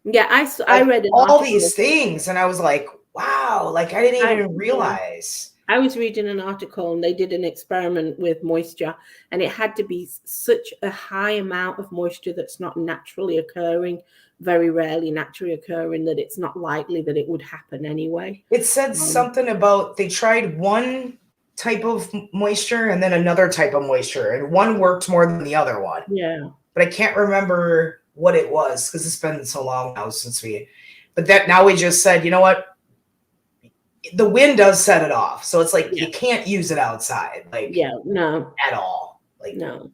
Yeah, I read all these things and I was like, wow, like I didn't even realize. I was reading an article and they did an experiment with moisture and it had to be such a high amount of moisture that's not naturally occurring, very rarely naturally occurring, that it's not likely that it would happen anyway. It said something about they tried one type of moisture and then another type of moisture and one worked more than the other one. Yeah. But I can't remember what it was because it's been so long now since now we just said, you know what? The wind does set it off. So it's like you can't use it outside. Like no. At all. Like no.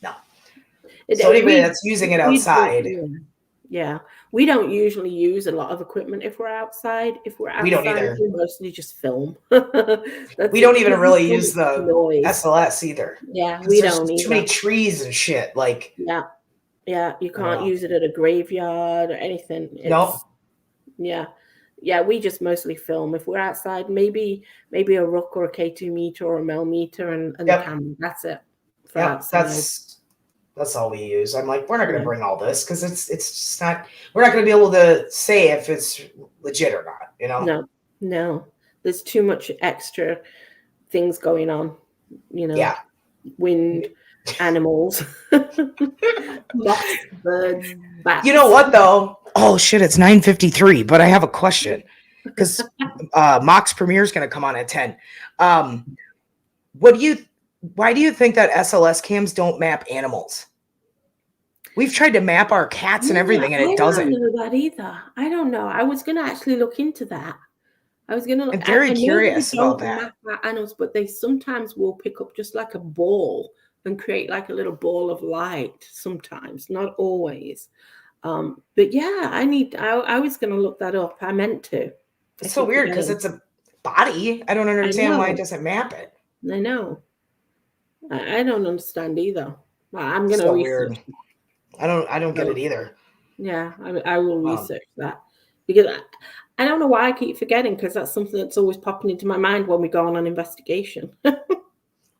So anybody that's using it outside. Yeah. We don't usually use a lot of equipment if we're outside. If we're outside, we don't either. We mostly just film. We don't even really use the noise. SLS either. Yeah, we don't either. Too many trees and shit. Like yeah, you can't use it at a graveyard or anything. No. Yeah, we just mostly film. If we're outside, maybe a Rook or a K2 meter or a Mel meter and the camera. That's it. That's all we use. I'm like, we're not going to bring all this because it's just not. We're not going to be able to say if it's legit or not. No. There's too much extra things going on. Yeah. Wind, animals, moths, birds, bats. You know what though? Oh shit! It's 9:53. But I have a question because Mox Premiere is going to come on at 10. Why do you think that SLS cams don't map animals? We've tried to map our cats and everything, and it doesn't. I don't know that either. I don't know. I was going to actually look into that. I'm very curious about that. Map animals, but they sometimes will pick up just like a ball and create like a little ball of light. Sometimes, not always. But yeah, I was going to look that up. I meant to. It's so weird because it's a body. I don't understand why it doesn't map it. I know. I don't understand either. I'm going to research. Weird. I don't get it either. Yeah, I will research that because I don't know why I keep forgetting because that's something that's always popping into my mind when we go on an investigation.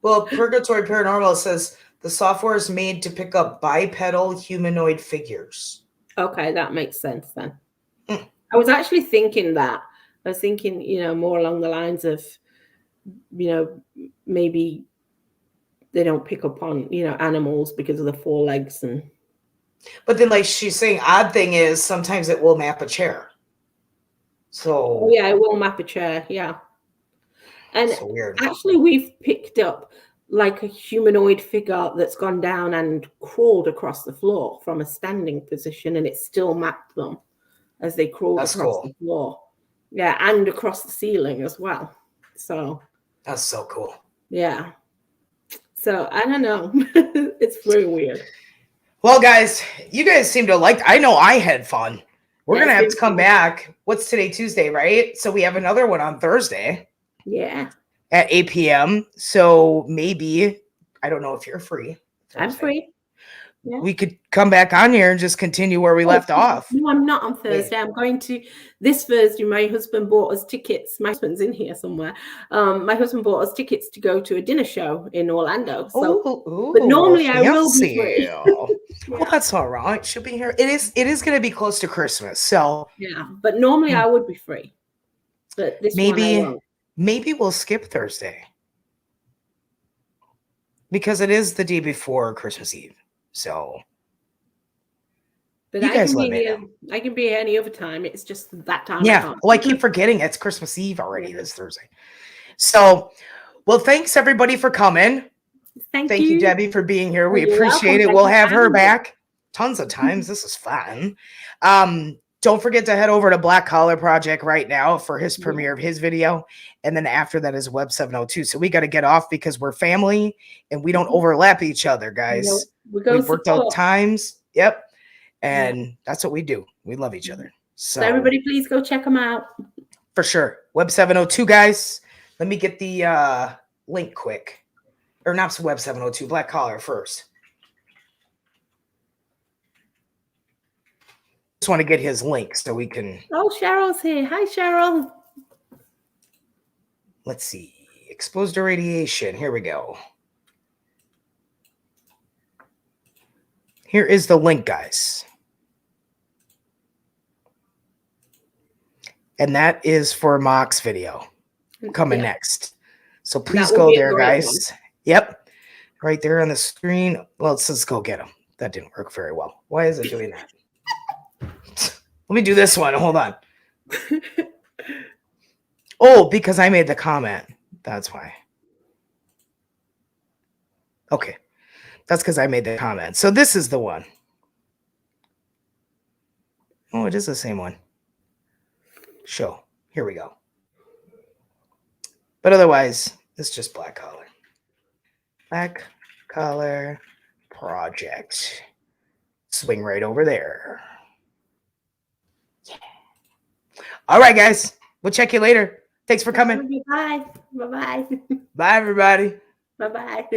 Well, Purgatory Paranormal says the software is made to pick up bipedal humanoid figures. Okay, that makes sense then. I was actually thinking that. I was thinking, more along the lines of, maybe they don't pick up on, animals because of the four legs and. But then, like she's saying, odd thing is sometimes it will map a chair. So. Oh, yeah, it will map a chair. Yeah. And so weird. Actually, we've picked up like a humanoid figure that's gone down and crawled across the floor from a standing position, and it still mapped them as they crawled across the floor. Yeah, and across the ceiling as well. So. That's so cool. Yeah. So I don't know. It's very weird. Well, guys, you guys seem to like. I know I had fun. We're Yeah, gonna it's have been to come fun. back. What's today? Tuesday, right? So we have another one on Thursday Yeah, at 8 p.m. So maybe I don't know if you're free. I'm Thursday. free. Yeah. We could come back on here and just continue where we left off. No, I'm not on Thursday. I'm going to this Thursday. My husband bought us tickets. My husband's in here somewhere. My husband bought us tickets to go to a dinner show in Orlando. So, but normally I will be free. Well, Yeah. that's all right. She'll be here. It is going to be close to Christmas, so Yeah, but normally I would be free. But this one I won't. maybe we'll skip Thursday because it is the day before Christmas Eve. So, But you I guys can let be me here. know. I can be here any other time. It's just that time. I Yeah. can't. Well, I keep forgetting it's Christmas Eve already this Thursday. So, well, thanks everybody for coming. Thank Thank you, Debbie, for being here. We You're appreciate welcome. it. Thank We'll you for have her having me. back tons of times. This is fun. Don't forget to head over to Black Collar Project right now for his premiere of his video. And then after that is Web 702. So we got to get off because we're family and we don't overlap each other, guys. We've worked out times. Yep. And that's what we do. We love each other. So everybody, please go check them out. For sure. Web 702, guys. Let me get the link quick. Or not Web 702, Black Collar first. Just want to get his link so we can. Oh, Cheryl's here. Hi, Cheryl. Let's see. Exposed to radiation. Here we go. Here is the link, guys. And that is for Mock's video coming next. So please go there, guys. Yep. Right there on the screen. Well, let's go get him. That didn't work very well. Why is it doing that? Let me do this one. Hold on. Oh, because I made the comment. That's why. Okay. That's because I made the comment. So this is the one. Oh, it is the same one. Show. Here we go. But otherwise, it's just Black Collar. Black Collar Project. Swing right over there. Yeah. All right, guys. We'll check you later. Thanks for coming. Bye. Bye-bye. Bye, everybody. Bye-bye.